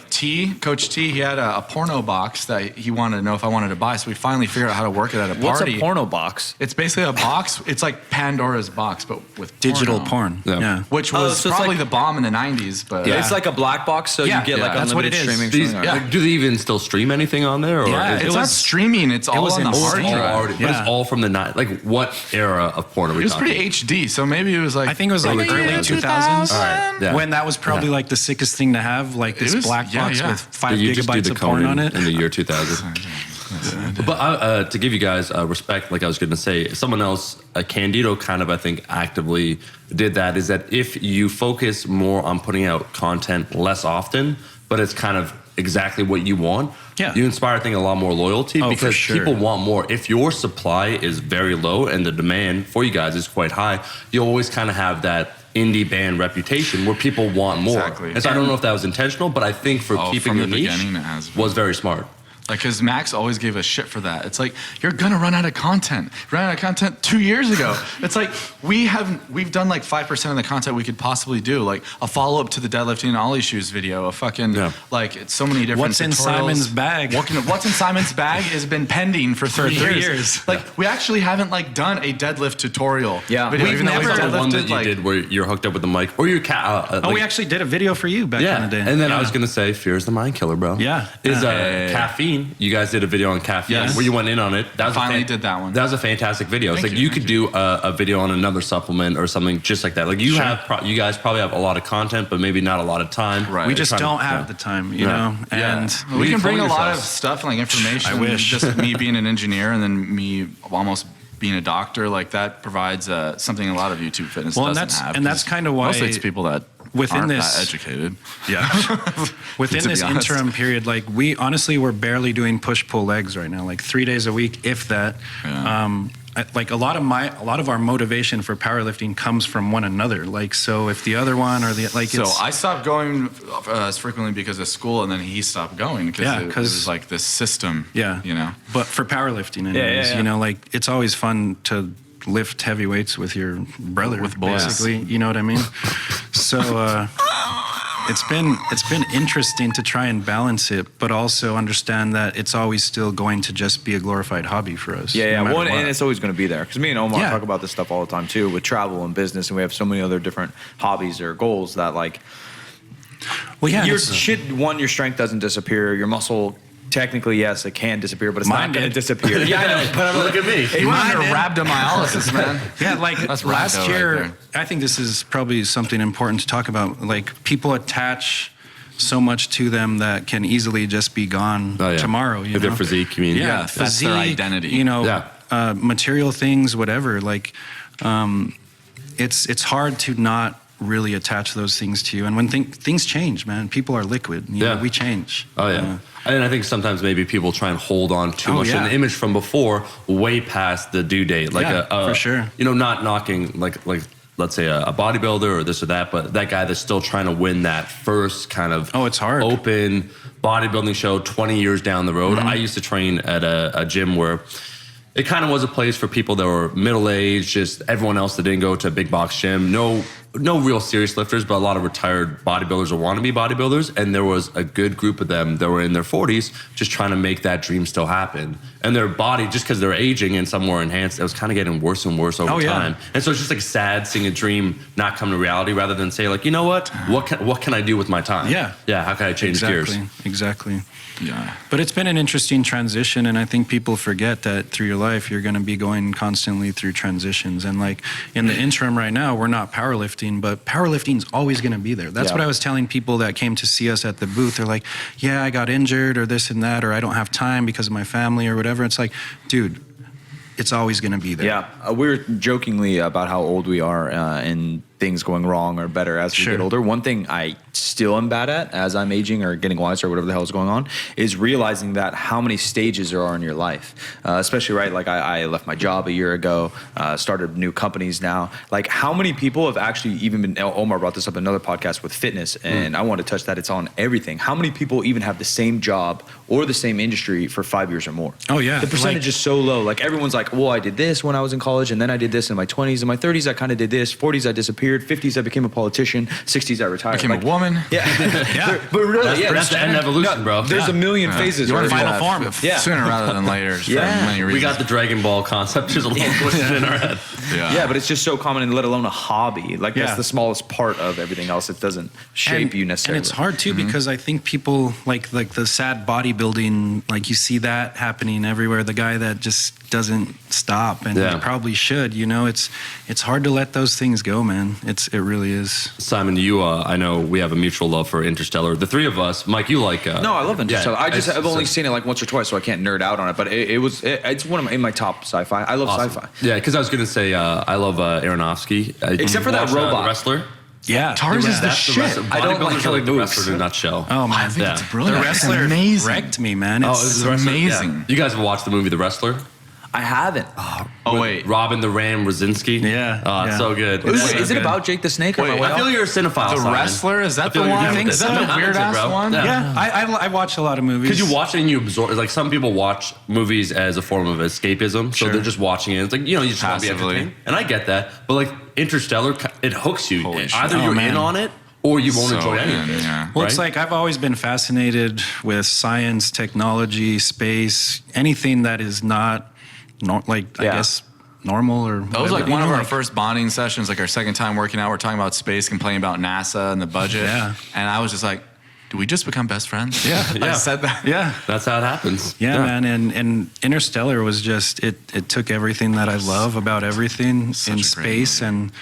Coach T, he had a porno box that he wanted to know if I wanted to buy. So we finally figured out how to work it at a party. What's a porno box? It's basically a box. It's like Pandora's box, but with digital porn. Yeah. Which was probably the bomb in the 90s. But it's like a black box, so you get like unlimited streaming. Do they even still stream anything on there? Or it's not streaming. It's all on the hard drive. But it's all from the night. Like what era of porn are we talking? It was pretty HD, so maybe it was like, I think it was like early 2000s. Right. When that was probably like the sickest thing to have, like this black box with 5 gigabytes of porn on it. In the year 2000. But to give you guys respect, like I was going to say, someone else, Candido kind of, I think, actively did that, is that if you focus more on putting out content less often, but it's kind of exactly what you want, you inspire, I think, a lot more loyalty because people want more. If your supply is very low and the demand for you guys is quite high, you always kind of have that indie band reputation where people want more. Exactly. And so I don't know if that was intentional, but I think for keeping your niche was very smart. Like, because Max always gave us shit for that. It's like, you're gonna run out of content. Ran out of content 2 years ago. It's like, we've done like 5% of the content we could possibly do. Like a follow-up to the deadlifting and ollie shoes video, a fucking, like, it's so many different What's in Simon's bag? What's in Simon's bag has been pending for 3 years. Like, we actually haven't like done a deadlift tutorial. Yeah. Video, We've never done one that you did where you're hooked up with the mic, or your cat. We actually did a video for you back in the day. And then I was gonna say, fear's the mind killer, bro. Yeah. Is caffeine. You guys did a video on caffeine where you went in on it. That was did that one. That was a fantastic video. It's like you could do a video on another supplement or something just like that. Like you you guys probably have a lot of content, but maybe not a lot of time. Right. We just don't have the time, you know. And we can bring a lot of stuff like information. I wish. Just me being an engineer and then me almost being a doctor, like that provides something a lot of YouTube fitness doesn't have. And that's kind of why mostly it's people that aren't that educated. Yeah. Within this interim period, like we're barely doing push-pull legs right now, like 3 days a week, if that. Yeah. Like a lot of our motivation for powerlifting comes from one another. Like, so if the other one or so I stopped going as frequently because of school, and then he stopped going because it was like this system. Yeah. You know. But for powerlifting, anyways, you know, like it's always fun to lift heavy weights with your brother, with boys. Basically, you know what I mean? So it's been interesting to try and balance it, but also understand that it's always still going to just be a glorified hobby for us. Yeah. Well, and it's always going to be there because me and Omar talk about this stuff all the time too, with travel and business, and we have so many other different hobbies or goals that like. Well, yeah. Your strength doesn't disappear. Your muscle. Technically, yes, it can disappear, but it's not going to disappear. Yeah, I know. But look at me. He went under rhabdomyolysis, man. Yeah, like last year, I think this is probably something important to talk about. Like, people attach so much to them that can easily just be gone tomorrow. You know? Their physique, you mean? Yeah, that's their identity. You know, material things, whatever. Like, it's hard to not really attach those things to you. And when things change, man, people are liquid. You know, we change. Oh, yeah. And I think sometimes maybe people try and hold on too much to an image from before, way past the due date. Like for sure. You know, not knocking like let's say a bodybuilder or this or that, but that guy that's still trying to win that first kind of it's hard. Open bodybuilding show 20 years down the road. I used to train at a gym where it kind of was a place for people that were middle-aged, just everyone else that didn't go to a big box gym. No real serious lifters, but a lot of retired bodybuilders or wannabe bodybuilders. And there was a good group of them that were in their 40s just trying to make that dream still happen. And their body, just because they're aging and some were enhanced, it was kind of getting worse and worse over time. And so it's just like sad seeing a dream not come to reality rather than say like, you know what can I do with my time? Yeah, how can I change gears? Exactly. Yeah. But it's been an interesting transition, and I think people forget that through your life you're going to be going constantly through transitions. And like in the interim right now, we're not powerlifting, but powerlifting's always going to be there. That's what I was telling people that came to see us at the booth. They're like, yeah, I got injured or this and that, or I don't have time because of my family or whatever. It's like, dude, it's always going to be there. Yeah, we were jokingly about how old we are and things going wrong or better as we get older. One thing I still am bad at as I'm aging or getting wiser or whatever the hell is going on is realizing that how many stages there are in your life. Especially, right, like I left my job a year ago, started new companies now. Like how many people have actually even been, Omar brought this up in another podcast with fitness, and I want to touch that. It's on everything. How many people even have the same job or the same industry for 5 years or more? Oh, yeah. The percentage is so low. Like everyone's like, well, I did this when I was in college, and then I did this in my 20s. In my 30s, I kind of did this. 40s, I disappeared. 50s, I became a politician. 60s, I retired. Became a woman. Yeah. But really, that's the end evolution, bro. There's a million phases. You want right? final form sooner rather than later. For many reasons. We got the Dragon Ball concept just a little twisted in our head. Yeah, but it's just so common, and let alone a hobby. Like that's the smallest part of everything else. It doesn't shape you necessarily. And it's hard too because I think people like the sad bodybuilding, like you see that happening everywhere. The guy that just doesn't stop, and he probably should. You know, it's hard to let those things go, man. It really is. Simon, you, I know we have a mutual love for Interstellar. The three of us, Mike, you like? No, I love Interstellar. I've only seen it like once or twice, so I can't nerd out on it. But it's one of in my top sci-fi. I love sci-fi. Yeah, because I was gonna say I love Aronofsky. Except for that robot, the wrestler. Yeah, Tars is the shit. I don't like the wrestler in a nutshell. Oh man, I think it's brilliant. The wrestler wrecked me, man. It's amazing. Yeah. You guys have watched the movie The Wrestler? I haven't. Oh wait, Robin the Ram Rosinski. Yeah, it's so good. Is it about Jake the Snake? Wait, I feel you're a cinephile. The Wrestler, is that the one? Is that the weird ass one? Yeah, I watch a lot of movies. Because you watch it and you absorb. Like some people watch movies as a form of escapism, so they're just watching it. It's like you just want to be entertained, and I get that. But like Interstellar, it hooks you. Either you're in on it, or you won't enjoy anything. Well, it's like I've always been fascinated with science, technology, space, anything that is not. I guess normal or that was like one of our first bonding sessions, like our second time working out. We're talking about space, complaining about NASA and the budget. And I was just like, do we just become best friends? I said that. That's how it happens. Man, and Interstellar was just it took everything that I love about everything in space and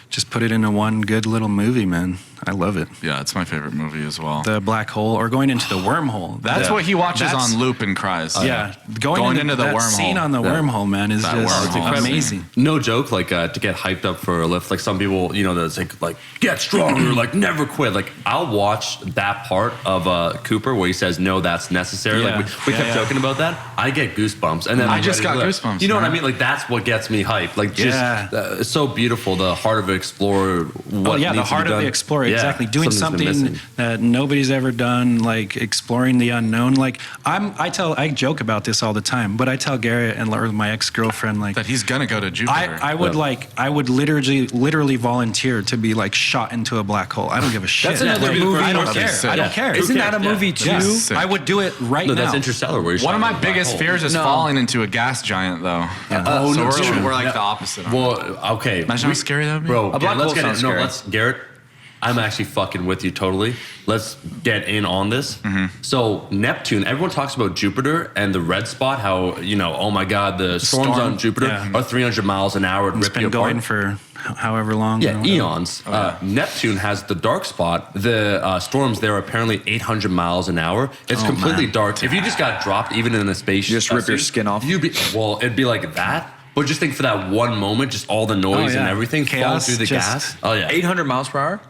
just put it into one good little movie, man. I love it. Yeah, it's my favorite movie as well. The black hole, or going into the wormhole. That's what he watches on loop and cries. Going into the wormhole. Scene on the wormhole, man, is just amazing. No joke, like to get hyped up for a lift. Like some people, that's like get stronger, like never quit. Like I'll watch that part of Cooper where he says no, that's necessary. Like we kept joking about that. I get goosebumps, and then I just got goosebumps. You know what I mean? Like that's what gets me hyped. Like just it's so beautiful. The heart of an explorer. The heart of the explorer. Exactly, doing something that nobody's ever done, like exploring the unknown. Like I joke about this all the time, but I tell Garrett and my ex-girlfriend like that he's gonna go to Jupiter. I would literally volunteer to be like shot into a black hole. I don't give a shit. That's another movie. I don't care. I don't care. Isn't that a movie too? I would do it right now. That's Interstellar. Where one of my biggest fears is falling into a gas giant, though. We're like the opposite. Well, okay. Imagine how scary that would be. Bro, let's get it. No, Garrett. I'm actually fucking with you totally. Let's get in on this. So Neptune, everyone talks about Jupiter and the red spot, how, oh my God, the storms on Jupiter are 300 miles an hour. It's been going for however long. Yeah, eons. Neptune has the dark spot. The storms there are apparently 800 miles an hour. It's completely dark. If you just got dropped even in a space, you just rip your skin off. It'd be like that. But just think for that one moment, just all the noise and everything falling through the gas. Oh yeah, 800 miles per hour.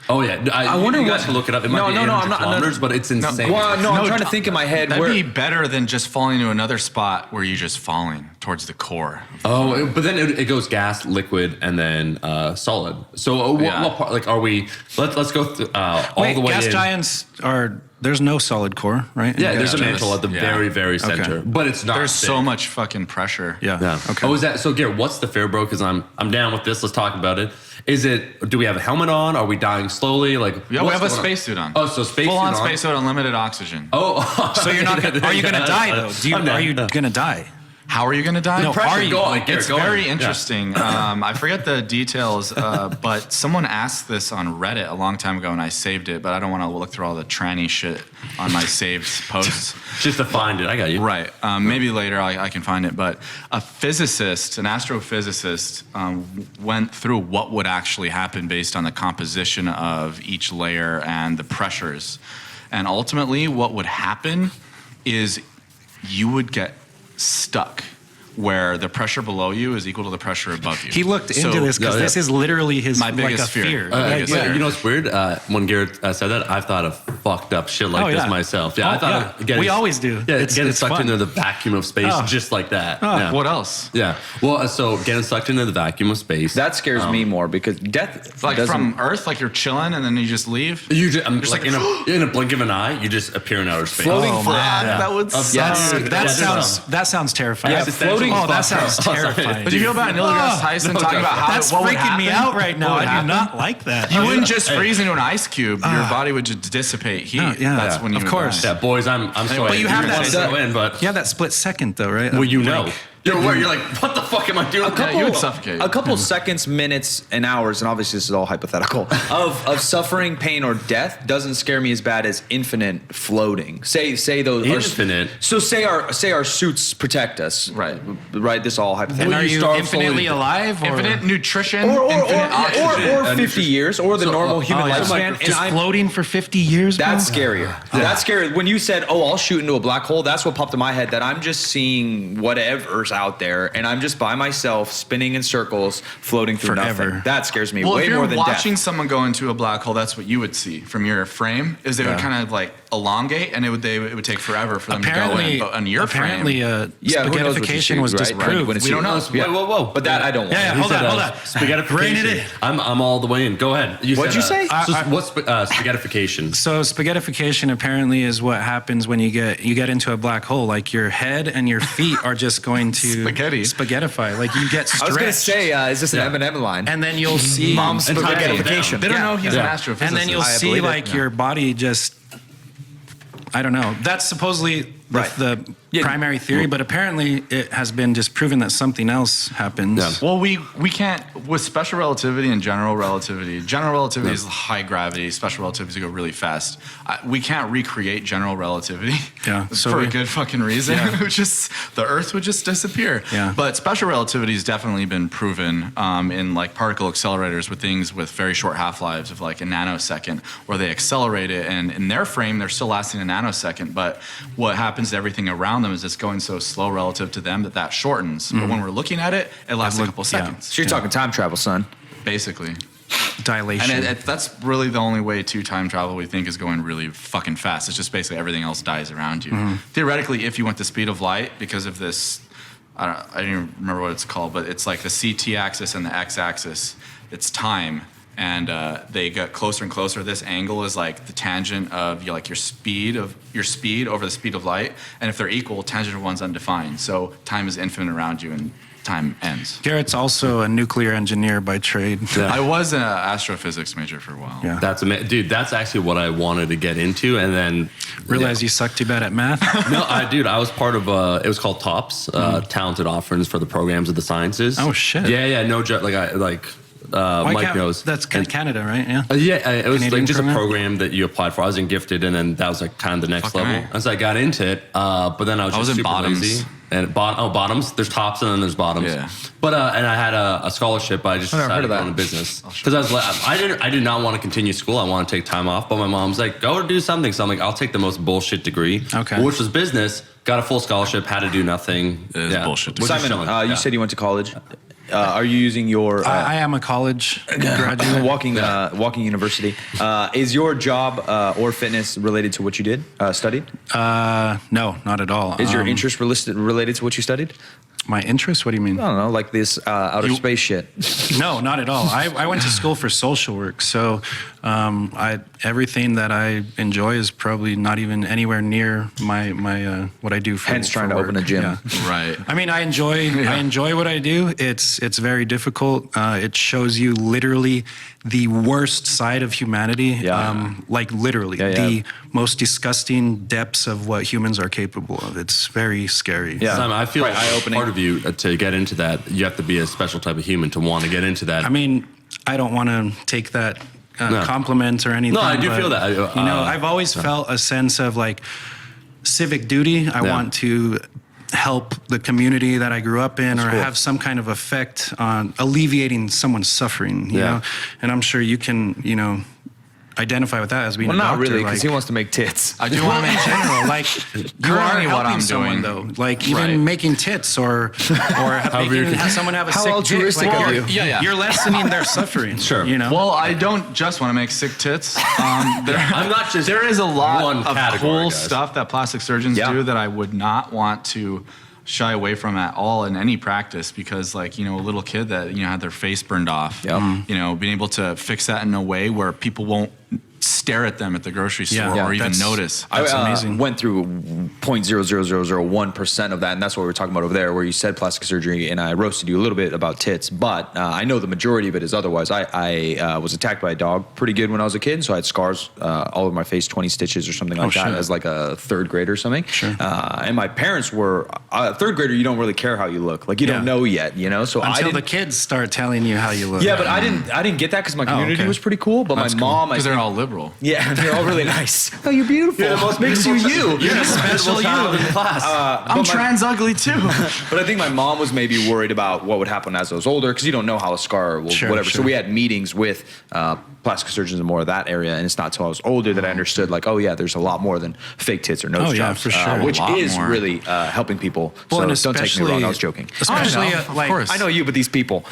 Oh yeah, I wonder you guys can look it up. It might be 800 kilometers, but it's insane. I'm trying to think in my head. That'd be better than just falling to another spot where you're just falling towards the core. Oh, but then it goes gas, liquid, and then solid. So what part? Like, are we? Let's go through, all the way. Gas giants are. There's no solid core, right? Yeah, there's a mantle at the very, very center, but it's not. There's so much fucking pressure. Yeah. Okay. Oh, is that so? Garrett, what's the fear, bro? Because I'm down with this. Let's talk about it. Is it? Do we have a helmet on? Are we dying slowly? Like, yeah, we have a spacesuit on. Oh, so spacesuit full on on. Spacesuit, unlimited oxygen. Oh, so you're not? Are you gonna die though? Are you gonna die? How are you going to die? No, are you? It's very interesting. I forget the details, but someone asked this on Reddit a long time ago, and I saved it, but I don't want to look through all the tranny shit on my saved posts. Just to find it. I got you. Right. Maybe later I can find it. But a physicist, an astrophysicist, went through what would actually happen based on the composition of each layer and the pressures. And ultimately, what would happen is you would get stuck where the pressure below you is equal to the pressure above you. He looked into this because this is literally his my biggest fear. You know what's weird? When Garrett said that, I've thought of fucked up shit like this myself. Yeah, I thought of getting, we always do. Yeah, getting sucked into the vacuum of space just like that. Yeah. What else? Yeah. Well, so getting sucked into the vacuum of space. That scares me more because death. Like from Earth, like you're chilling and then you just leave. You just like in a blink of an eye, you just appear in outer space. Floating flat. That would suck. That sounds terrifying. Yeah, floating. Oh, that sounds terrifying. Did you hear about Neil deGrasse Tyson talking about how that's freaking me out right now? I do not like that. You wouldn't just freeze into an ice cube. Your body would just dissipate heat. That's when you would die. Yeah, boys, I'm sorry. But you have that. You have that split second though, right? Well, you know. You're like, what the fuck am I doing? You would suffocate. A couple seconds, minutes, and hours, and obviously this is all hypothetical, of suffering, pain, or death doesn't scare me as bad as infinite floating. Say those infinite. Say our suits protect us. Right. This is all hypothetical. And are you infinitely alive? Or? Infinite nutrition, or 50 years, or the normal human lifespan. Just floating for 50 years. That's scarier. That's scary. When you said, "Oh, I'll shoot into a black hole," that's what popped in my head. That I'm just seeing whatever's out there, and I'm just by myself spinning in circles, floating through nothing. That scares me way more than death. Well, if you're watching someone go into a black hole, that's what you would see from your frame. Is they would kind of like elongate, and it would take take for them to go in. But on your frame, spaghettification was disproved. We don't know. Whoa. But that I don't want. Yeah, hold on. Spaghettification. Rein it in. I'm all the way in. Go ahead. What'd you say? What's spaghettification? So spaghettification apparently is what happens when you get into a black hole. Like your head and your feet are just going to spaghettify. Like you get stretched. I was going to say, is this an Eminem line? And then you'll see mom's spaghettification. They don't know he's an astrophysicist. And then you'll see like your body just, I don't know. That's supposedly the primary theory, but apparently it has been disproven that something else happens. Yeah. Well, we can't, with special relativity and general relativity is high gravity, special relativity go really fast. We can't recreate general relativity for a good fucking reason. Yeah. The Earth would just disappear. Yeah. But special relativity has definitely been proven in like particle accelerators with things with very short half-lives of like a nanosecond, where they accelerate it, and in their frame, they're still lasting a nanosecond, but what happens to everything around them is it's going so slow relative to them that shortens. But when we're looking at it, it lasts a couple seconds. So you're talking time travel, son. Basically. Dilation. And that's really the only way to time travel we think is going really fucking fast. It's just basically everything else dies around you. Mm-hmm. Theoretically, if you went the speed of light, because of this, I don't even remember what it's called, but it's like the CT axis and the X axis, it's time. And they get closer and closer. This angle is like the tangent of your speed over the speed of light. And if they're equal, tangent of one's undefined. So time is infinite around you, and time ends. Garrett's also a nuclear engineer by trade. Yeah. I was an astrophysics major for a while. Yeah. That's amazing. Dude, that's actually what I wanted to get into, and then realized you sucked too bad at math. No, I was part of it was called TOPS, Talented Offerings for the Programs of the Sciences. Oh shit. Yeah, no joke. Mike knows. That's Canada, right? Yeah. It was Canadian like just program? a program that you applied for. I was in Gifted, and then that was like kind of the next level. Right. As I got into it, but then I was just in super Bottoms. lazy. and bottoms. There's tops and then there's bottoms. Yeah. But and I had a scholarship, but I just decided to go into business because I did not want to continue school. I want to take time off, but my mom's like, go do something. So I'm like, I'll take the most bullshit degree, which was business. Got a full scholarship, had to do nothing. It is bullshit. Simon, you said you went to college. Are you using your? I am a college graduate. Walking university. Is your job or fitness related to what you did studied? No, not at all. Is your interest related to what you studied? My interest? What do you mean? I don't know, like this outer space shit. No, not at all. I went to school for social work, so everything that I enjoy is probably not even anywhere near my what I do. Hence, trying to open a gym. Yeah. Right. I mean, I enjoy what I do. It's very difficult. It shows you literally the worst side of humanity. Like literally the most disgusting depths of what humans are capable of. It's very scary. Yeah. Simon, I feel like part of you to get into that, you have to be a special type of human to want to get into that. I mean, I don't want to take that compliment or anything. No, I do feel that. You know, I've always felt a sense of like civic duty. I want to help the community that I grew up in, or have some kind of effect on alleviating someone's suffering, you know? And I'm sure you can, you know, identify with that as being a doctor. Not really, because he wants to make tits. I do want to make general, like you are helping someone though, like even making tits or making someone have a sick altruistic dick. of you. You're lessening their suffering. Sure. You know. Well, I don't just want to make sick tits. I'm not just. There is a lot of cool guys. stuff that plastic surgeons do that I would not want to shy away from at all in any practice, because like, you know, a little kid that, you know, had their face burned off, you know, being able to fix that in a way where people won't stare at them at the grocery store or even notice. That's amazing. Went through 0.00001% of that, and that's what we were talking about over there, where you said plastic surgery, and I roasted you a little bit about tits, but I know the majority of it is otherwise. I was attacked by a dog pretty good when I was a kid, so I had scars all over my face, 20 stitches or something like that, as like a third grader or something. And my parents were third grader. You don't really care how you look, like you don't know yet, you know. So until the kids start telling you how you look. Yeah, but I didn't get that because my community was pretty cool. But my mom, because they're all liberal. Yeah, they're all really nice. Oh, you're beautiful. You're the most makes you you. You're the special child in the class. I'm trans ugly too. But I think my mom was maybe worried about what would happen as I was older, because you don't know how a scar will whatever. So we had meetings with plastic surgeons and more of that area, and it's not until I was older that I understood, like, oh yeah, there's a lot more than fake tits or nose jobs, for sure. Which is really helping people. Well, so don't take me wrong, I was joking. Especially like, I know you, but these people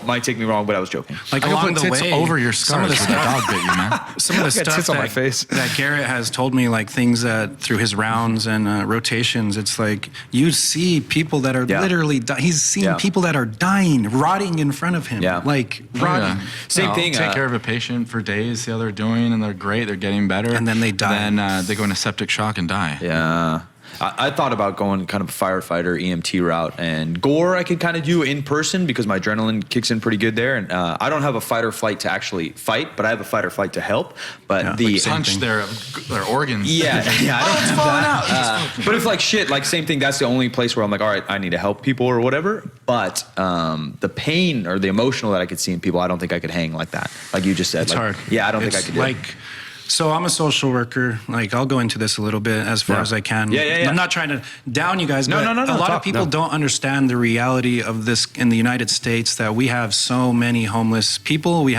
might take me wrong, but I was joking. Like along the way, over your scars, some of the stuff, dog bit you, man. Some of the stuff on my face. that Garrett has told me, like things that through his rounds and rotations, it's like you see people that are literally he's seen people that are dying, rotting in front of him, like rotting. Same thing. Take care of a patient for days, see how they're doing, and they're great, they're getting better, and then they die. Then they go into septic shock and die. Yeah. I thought about going kind of a firefighter EMT route, and gore I could kind of do in person because my adrenaline kicks in pretty good there. And I don't have a fight or flight to actually fight, but I have a fight or flight to help. But the punch their organs. Yeah, I don't have that. But it's like shit, like same thing. That's the only place where I'm like, all right, I need to help people or whatever. But the pain or the emotional that I could see in people, I don't think I could hang like that. Like you just said, it's hard. Yeah, I don't think I could do it. So I'm a social worker. Like I'll go into this a little bit as far as I can. Yeah. I'm not trying to down you guys, but a lot of people don't understand the reality of this in the United States, that we have so many homeless people.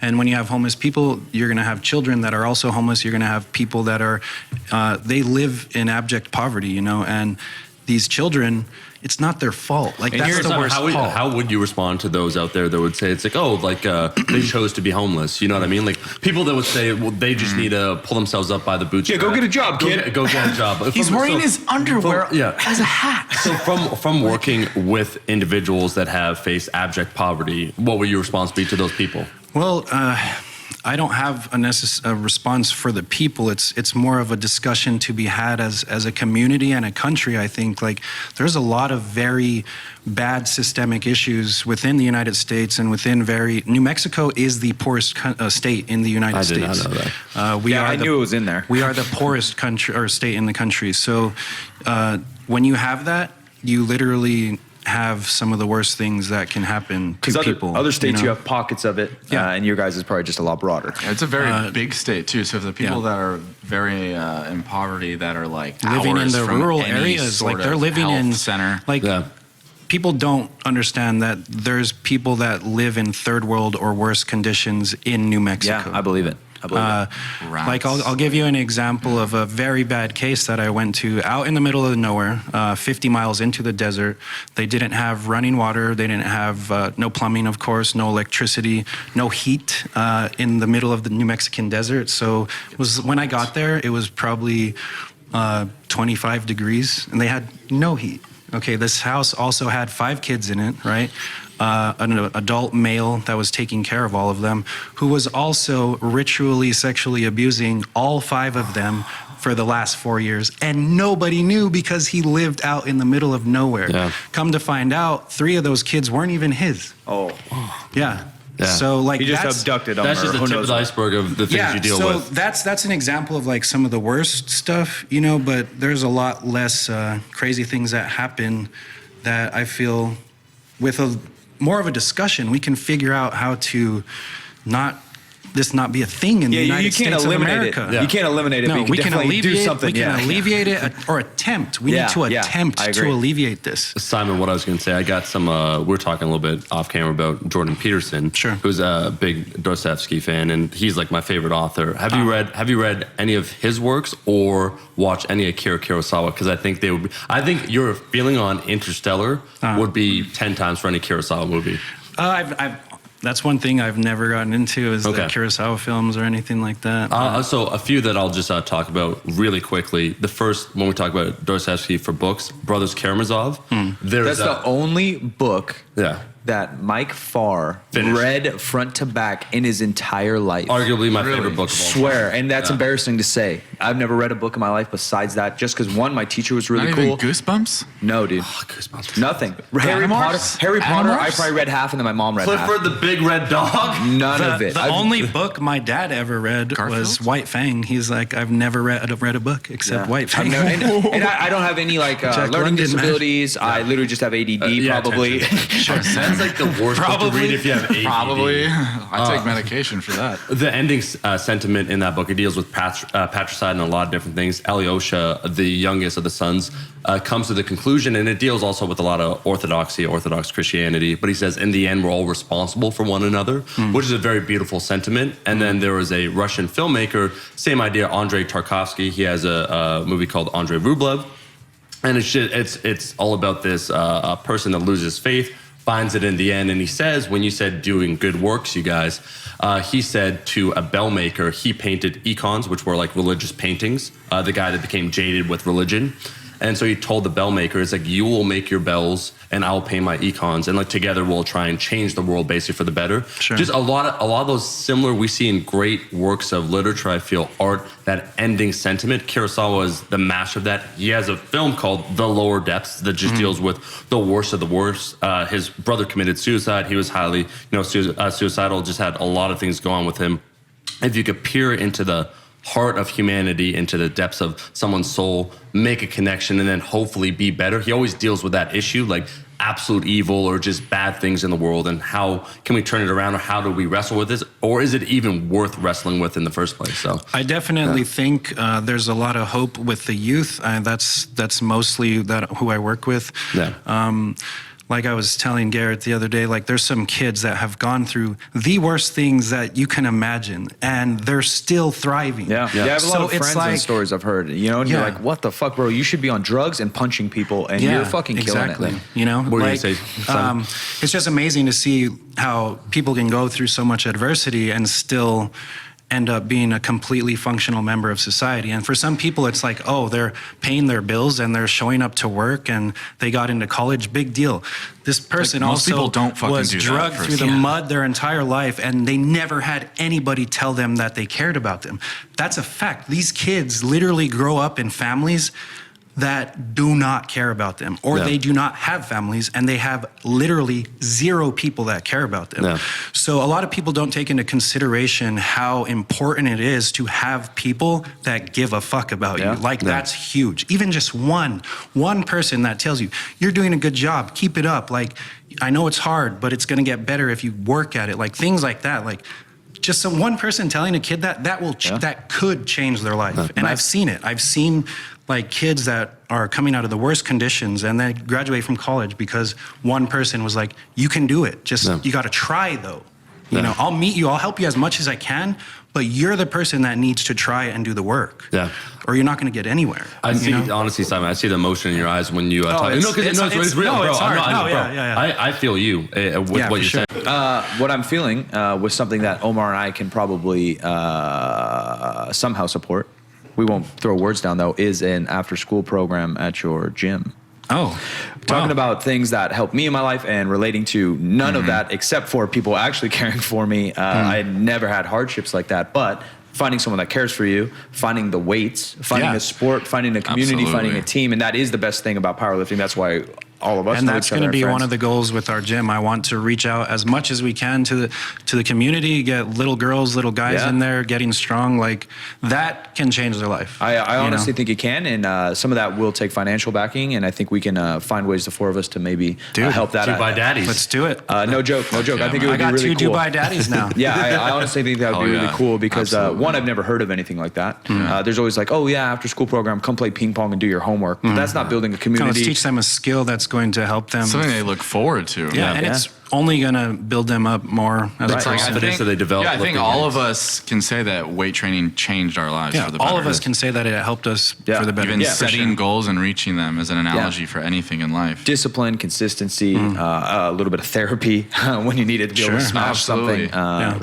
And when you have homeless people, you're going to have children that are also homeless. You're going to have people that are, they live in abject poverty, you know, and these children, it's not their fault. Like, that's the worst fault. How would you respond to those out there that would say, it's like, oh, like they chose to be homeless? You know what I mean? Like people that would say, well, they just need to pull themselves up by the bootstraps. Yeah, go get a job, kid. Go get a job. He's wearing his underwear as a hat. So from working with individuals that have faced abject poverty, what would your response be to those people? Well, I don't have a response for the people. It's more of a discussion to be had as a community and a country. I think like there's a lot of very bad systemic issues within the United States and within New Mexico is the poorest state in the United States. I did not know that. I knew it was in there. We are the poorest country or state in the country. So when you have that, you literally have some of the worst things that can happen to people. Other states, you know? have pockets of it, and your guys is probably just a lot broader. It's a very big state too. So the people that are very in poverty, that are like living in the rural any areas, like sort they're of living health in center. like people don't understand that there's people that live in third world or worse conditions in New Mexico. Yeah, I believe it. Like I'll give you an example of a very bad case that I went to out in the middle of nowhere, 50 miles into the desert. They didn't have running water. They didn't have no plumbing, of course, no electricity, no heat in the middle of the New Mexican desert. So it was when I got there, it was probably 25 degrees, and they had no heat. Okay, this house also had 5 kids in it, right? An adult male that was taking care of all of them, who was also ritually sexually abusing all 5 of them for the last 4 years. And nobody knew because he lived out in the middle of nowhere. Yeah. Come to find out, 3 of those kids weren't even his. Oh. Yeah. So like he just abducted them. That's just the tip of the iceberg of the things you deal with. So that's an example of like some of the worst stuff, you know, but there's a lot less crazy things that happen that I feel with more of a discussion, we can figure out how to not be a thing in the United States of America. You can't eliminate it, but we can alleviate something. We can alleviate it or attempt. We need to attempt to alleviate this. Simon, what I was going to say, I got some, we were talking a little bit off camera about Jordan Peterson, who's a big Dostoevsky fan, and he's like my favorite author. Have you read any of his works or watched any Akira Kurosawa? Because I think your feeling on Interstellar would be 10 times for any Kurosawa movie. That's one thing I've never gotten into is the Kurosawa films or anything like that. So a few that I'll just talk about really quickly. The first, when we talk about Dostoevsky for books, Brothers Karamazov. That's the only book that Mike Farr read front to back in his entire life. Arguably my favorite book of all time. Swear, and that's embarrassing to say. I've never read a book in my life besides that, just because one, my teacher was really cool. Not even Goosebumps? No, dude. Oh, Goosebumps. Nothing. Harry Potter, I probably read half, and then my mom read half. Clifford the Big Red Dog? None of it. The only book my dad ever read was White Fang. He's like, I've never read a book except White Fang. And I don't have any like learning disabilities. I literally just have ADD, probably. That's like the worst book to read if you have ADD. Probably. I take medication for that. The ending sentiment in that book, it deals with patricide and a lot of different things. Alyosha, the youngest of the sons, comes to the conclusion, and it deals also with a lot of Orthodox Christianity, but he says, in the end, we're all responsible for one another, which is a very beautiful sentiment. And then there was a Russian filmmaker, same idea, Andrei Tarkovsky. He has a movie called Andrei Rublev, and it's all about this person that loses faith, finds it in the end, and he says, when you said doing good works, you guys, he said to a bell maker, he painted icons, which were like religious paintings, the guy that became jaded with religion. And so he told the bell maker, it's like, you will make your bells and I'll paint my icons, and like together we'll try and change the world basically for the better. Just a lot of those similar we see in great works of literature. I feel art, that ending sentiment. Kurosawa is the master of that. He has a film called The Lower Depths that just deals with the worst of the worst. His brother committed suicide. He was highly, suicidal. Just had a lot of things going on with him. If you could peer into the heart of humanity, into the depths of someone's soul, make a connection, and then hopefully be better. He always deals with that issue, like absolute evil or just bad things in the world, and how can we turn it around, or how do we wrestle with this, or is it even worth wrestling with in the first place? So I definitely think there's a lot of hope with the youth. That's mostly who I work with. Like I was telling Garrett the other day, like there's some kids that have gone through the worst things that you can imagine, and they're still thriving. I have a lot of friends and stories I've heard, and you're like, what the fuck, bro? You should be on drugs and punching people, and you're fucking killing it. What are you say? It's just amazing to see how people can go through so much adversity and still end up being a completely functional member of society. And for some people, it's like, oh, they're paying their bills and they're showing up to work and they got into college, big deal. This person also was drugged through the mud their entire life, and they never had anybody tell them that they cared about them. That's a fact. These kids literally grow up in families that do not care about them, or Yeah. they do not have families, and they have literally 0 people that care about them. Yeah. So a lot of people don't take into consideration how important it is to have people that give a fuck about you. Like that's huge. Even just one person that tells you, you're doing a good job, keep it up. Like, I know it's hard, but it's gonna get better if you work at it. Like things like that. Like just one person telling a kid that could change their life. And I've seen it. I've seen like kids that are coming out of the worst conditions and then graduate from college because one person was like, you can do it. Just, you got to try though. You know, I'll meet you, I'll help you as much as I can, but you're the person that needs to try and do the work. Yeah. Or you're not going to get anywhere. I see, honestly, Simon, I see the emotion in your eyes when you talk. It's real, bro. It's hard. I feel you with what you're saying. What I'm feeling was something that Omar and I can probably somehow support. We won't throw words down though, is an after-school program at your gym. Oh, talking about things that help me in my life and relating to none of that except for people actually caring for me. I never had hardships like that, but finding someone that cares for you, finding the weights, finding a sport, finding a community, finding a team. And that is the best thing about powerlifting. That's why all of us and that's going to be friends. one of the goals with our gym. I want to reach out as much as we can to the community, get little girls, little guys in there getting strong. Like that can change their life. I honestly think it can, and some of that will take financial backing, and I think we can find ways, the 4 of us, to maybe help that. Dubai daddies. Let's do it. No joke. I think it would be really cool. I got 2 Dubai daddies now. I honestly think that would be really cool because one, I've never heard of anything like that. There's always like, after school program, come play ping pong and do your homework. But that's not building a community. Let's teach them a skill that's going to help them. Something they look forward to. It's only going to build them up more as a person. So they develop. I think all of us can say that weight training changed our lives for the better. All of us can say that it helped us for the better. Even setting goals and reaching them is an analogy for anything in life. Discipline, consistency, a little bit of therapy when you need it to be able to smash something.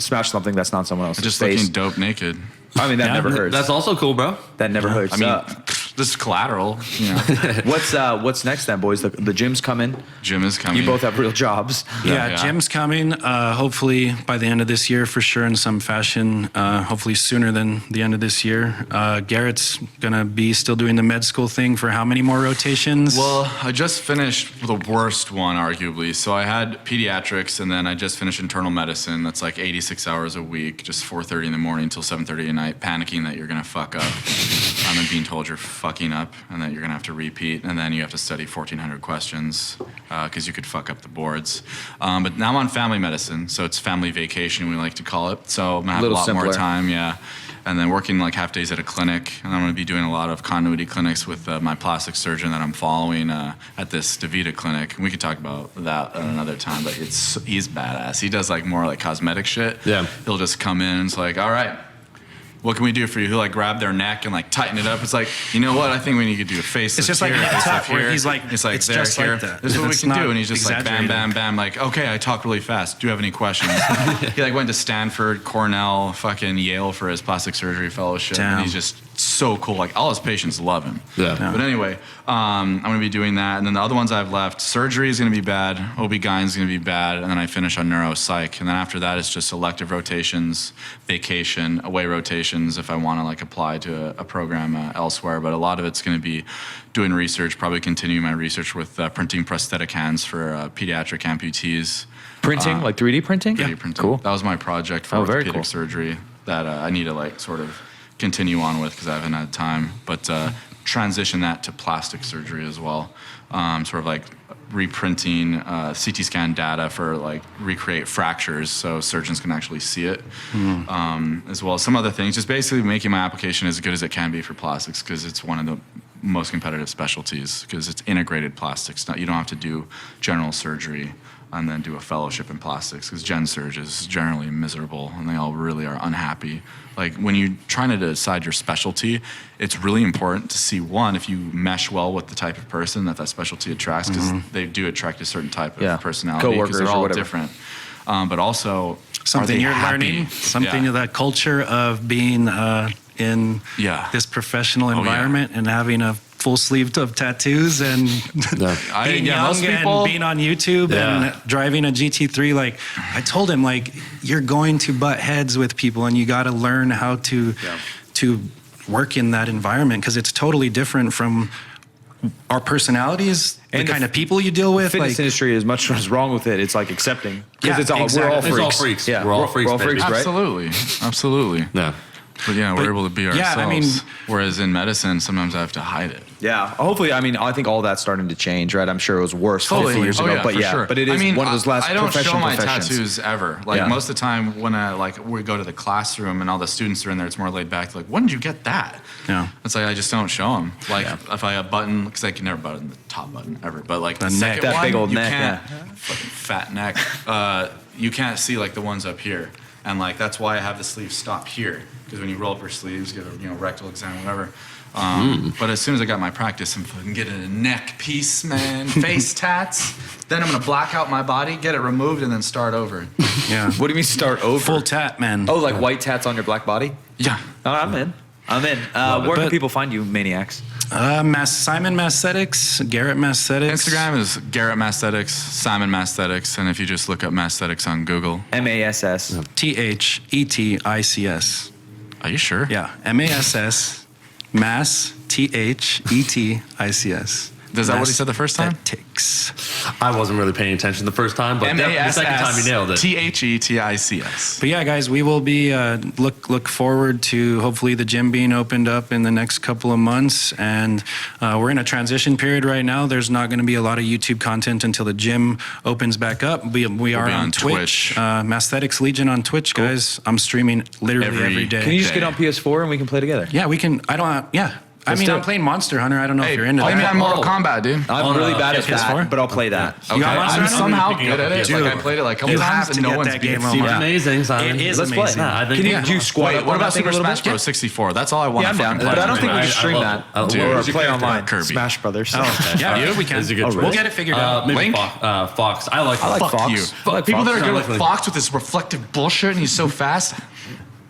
Smash something that's not someone else's just face. looking dope naked. I mean, that never hurts. That's also cool, bro. That never hurts. I mean, this is collateral. You know. What's next then, boys? The gym's coming. Gym is coming. You both have real jobs. Gym's coming. Hopefully by the end of this year, for sure, in some fashion. Hopefully sooner than the end of this year. Garrett's gonna be still doing the med school thing for how many more rotations? Well, I just finished the worst one, arguably. So I had pediatrics, and then I just finished internal medicine. That's like 86 hours a week, just 4:30 in the morning till 7:30 at night, panicking that you're gonna fuck up. And being told you're fucking up and that you're gonna have to repeat, and then you have to study 1,400 questions because you could fuck up the boards. But now I'm on family medicine, so it's family vacation, we like to call it. So I'm gonna have a lot more time, and then working like half days at a clinic, and I'm gonna be doing a lot of continuity clinics with my plastic surgeon that I'm following at this DaVita clinic. And we could talk about that at another time, but he's badass. He does like more like cosmetic shit. Yeah. He'll just come in and it's like, all right, what can we do for you? He'll like grab their neck and like tighten it up. It's like, you know what? I think we need to do a face. It's just like that where he's like, it's like it's there, just here. like that. This is what we can do. And he's just like bam, bam, bam. Like, okay, I talk really fast. Do you have any questions? He like went to Stanford, Cornell, fucking Yale for his plastic surgery fellowship. Damn. And he's just so cool. Like all his patients love him. Yeah. But anyway, I'm gonna be doing that. And then the other ones I've left, surgery is gonna be bad. OB-GYN is gonna be bad. And then I finish on neuropsych. And then after that, it's just elective rotations, vacation, away rotations if I want to like apply to a program elsewhere. But a lot of it's going to be doing research, probably continue my research with printing prosthetic hands for pediatric amputees. Printing, like 3D printing? 3D printing. Cool. That was my project for orthopedic surgery that I need to like sort of continue on with because I haven't had time. But transition that to plastic surgery as well. Sort of like reprinting CT scan data for like recreate fractures so surgeons can actually see it, as well as some other things. Just basically making my application as good as it can be for plastics because it's one of the most competitive specialties because it's integrated plastics. You don't have to do general surgery and then do a fellowship in plastics because gen surge is generally miserable and they all really are unhappy. Like when you're trying to decide your specialty, it's really important to see one, if you mesh well with the type of person that specialty attracts because they do attract a certain type of personality because they're all different. But also something you're learning, something of that culture of being in this professional environment and having a full sleeve of tattoos and being young and being on YouTube and driving a GT3. Like I told him, like you're going to butt heads with people and you got to learn how to work in that environment because it's totally different from our personalities, And the kind of people you deal with. Fitness Like, industry, as much as wrong with it, it's like accepting because Yeah, it's all exactly. we're all freaks. It's all freaks. Yeah, We're all freaks, baby. right? Absolutely, absolutely. Yeah. But yeah, we're able to be ourselves. yeah, I mean- whereas in medicine, sometimes I have to hide it. Yeah, hopefully. I mean, I think all that's starting to change, right? I'm sure it was worse 50 years ago, but for yeah, sure. but it is one of those last I don't show professional my professions. tattoos ever. Like Yeah. most of the time when we go to the classroom and all the students are in there, it's more laid back. They're like, when did you get that? Yeah. It's like I just don't show them. Like if I button, because I can never button the top button ever, but like the neck. second That one, big old you neck, can't, fucking fat neck. You can't see like the ones up here, and like that's why I have the sleeves stop here. Because when you roll up your sleeves, get a rectal exam, whatever. But as soon as I got my practice, I'm fucking getting a neck piece, man, face tats. Then I'm gonna black out my body, get it removed, and then start over. yeah. What do you mean start over? Full tat, man. Oh, like white tats on your black body? Yeah. Oh, I'm in. Where can people find you, maniacs? Simon MASSTHETICS, Garrett MASSTHETICS. Instagram is Garrett MASSTHETICS, Simon MASSTHETICS, and if you just look up MASSTHETICS on Google. MASS. THETICS. Are you sure? Yeah, MASS, THETICS. Is that what he said the first time? Massthetics. I wasn't really paying attention the first time, but the second time you nailed it. THETICS. But yeah, guys, we will be look forward to hopefully the gym being opened up in the next couple of months, and we're in a transition period right now. There's not going to be a lot of YouTube content until the gym opens back up. We are on Twitch. MASSTHETICS Legion on Twitch, guys. I'm streaming literally every day. Can you just get on PS4 and we can play together? Yeah, we can. I mean, do I'm it. playing Monster Hunter. I don't know if you're into Play that. me on Mortal Kombat, dude. I'm really bad at PS4? that, but I'll play that. Okay. got Monster I'm Hunter? somehow Picking good up at it. PS4. Like I played it like a couple You times, have and to no get one's that beating game on it. my- Amazing, Simon. It is Let's amazing. play. Nah, I think Can you yeah. do squat Wait, up what on about that thing Super a little Smash bit? Bros. 64? That's all I want Yeah, to I'm down. fucking play. But I don't think we I can stream love that. it. Dude, Or who's your play character? online. Kirby. Smash Brothers. Yeah, we can. It's a good We'll choice. get it figured out. Maybe Link? Fox. I like like Fox. Fox. You. I like People Fox. that are I good like with Link. Fox with this reflective bullshit and he's so fast.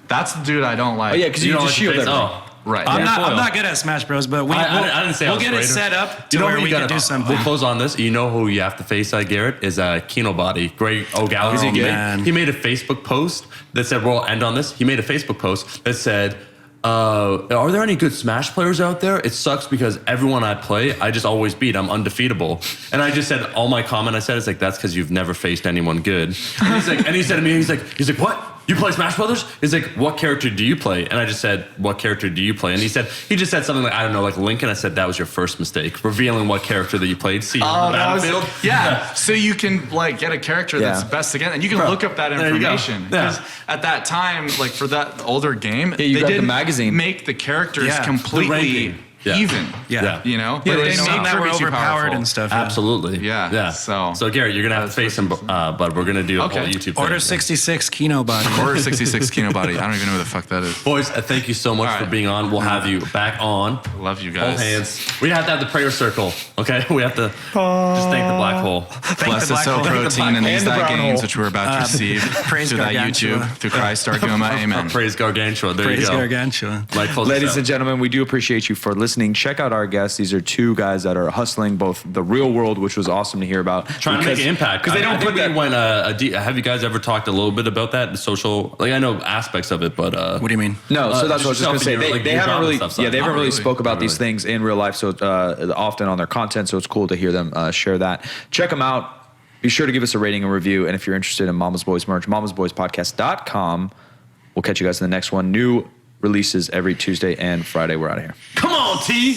That's the dude I don't like. Oh, yeah, because you don't just like the shield face? everything. Oh. Right. I'm foil. not good at Smash Bros, but I didn't say I we'll was get it great. set up to You know where who we you can gotta do something. We'll close on this. You know who you have to face, Garrett, is Kino Body. Great O'Gallagher. Is he good? He made a Facebook post that said, we'll end on this. He made a Facebook post that said, are there any good Smash players out there? It sucks because everyone I play, I just always beat. I'm undefeatable. And I just said, all my comment I said is like, that's because you've never faced anyone good. And he's like, and he said to me, he's like, what? You play Smash Brothers? He's like, what character do you play? And I just said, what character do you play? And he just said something like, I don't know, like Link. And I said, that was your first mistake, revealing what character that you played. See you on the battlefield. Yeah. So you can like get a character that's Yeah. best again, and you can Bro, look up that there you go. information. Yeah. Because at that time, like for that older game, you they got the didn't magazine. make the characters Yeah. The completely ranking. Yeah. even. Yeah. You know? Yeah, But they they know made that we're Kirby too overpowered powerful. and stuff. Absolutely. Yeah. So So- Garrett, you're going to have to face him, but we're going to do a Okay. whole YouTube Order thing. 66 Kino Body. Order 66 Kino Body. I don't even know who the fuck that is. Boys, thank you so much All for right. being on. We'll have you back on. Love you Hold guys. hands. We have to have the prayer circle, okay? We have to just thank the black hole. Bless the us, black O hole. protein, and these And the thy brown gains hole. which we're about to receive praise through that Gargantua. YouTube, through Christ our Guma. Amen. Praise Gargantua. There Praise you go. Gargantua. Mike, close us Ladies out. and gentlemen, we do appreciate you for listening. Check out our guests. These are two guys that are hustling both the real world, which was awesome to hear about. Trying to make an impact. Because they I don't think put that. we went, have you guys ever talked a little bit about that? The social, like I know aspects of it, but. What do you mean? No, so that's what I was just going to say. yourself and your, like, They your haven't job and really, stuff, so yeah, they not haven't really really. spoke about Not these really. things in real life, so often on their content. So it's cool to hear them share that. Check them out. Be sure to give us a rating and review. And if you're interested in Mama's Boys merch, mamasboyspodcast.com. We'll catch you guys in the next one. New releases every Tuesday and Friday. We're out of here. Come on, T!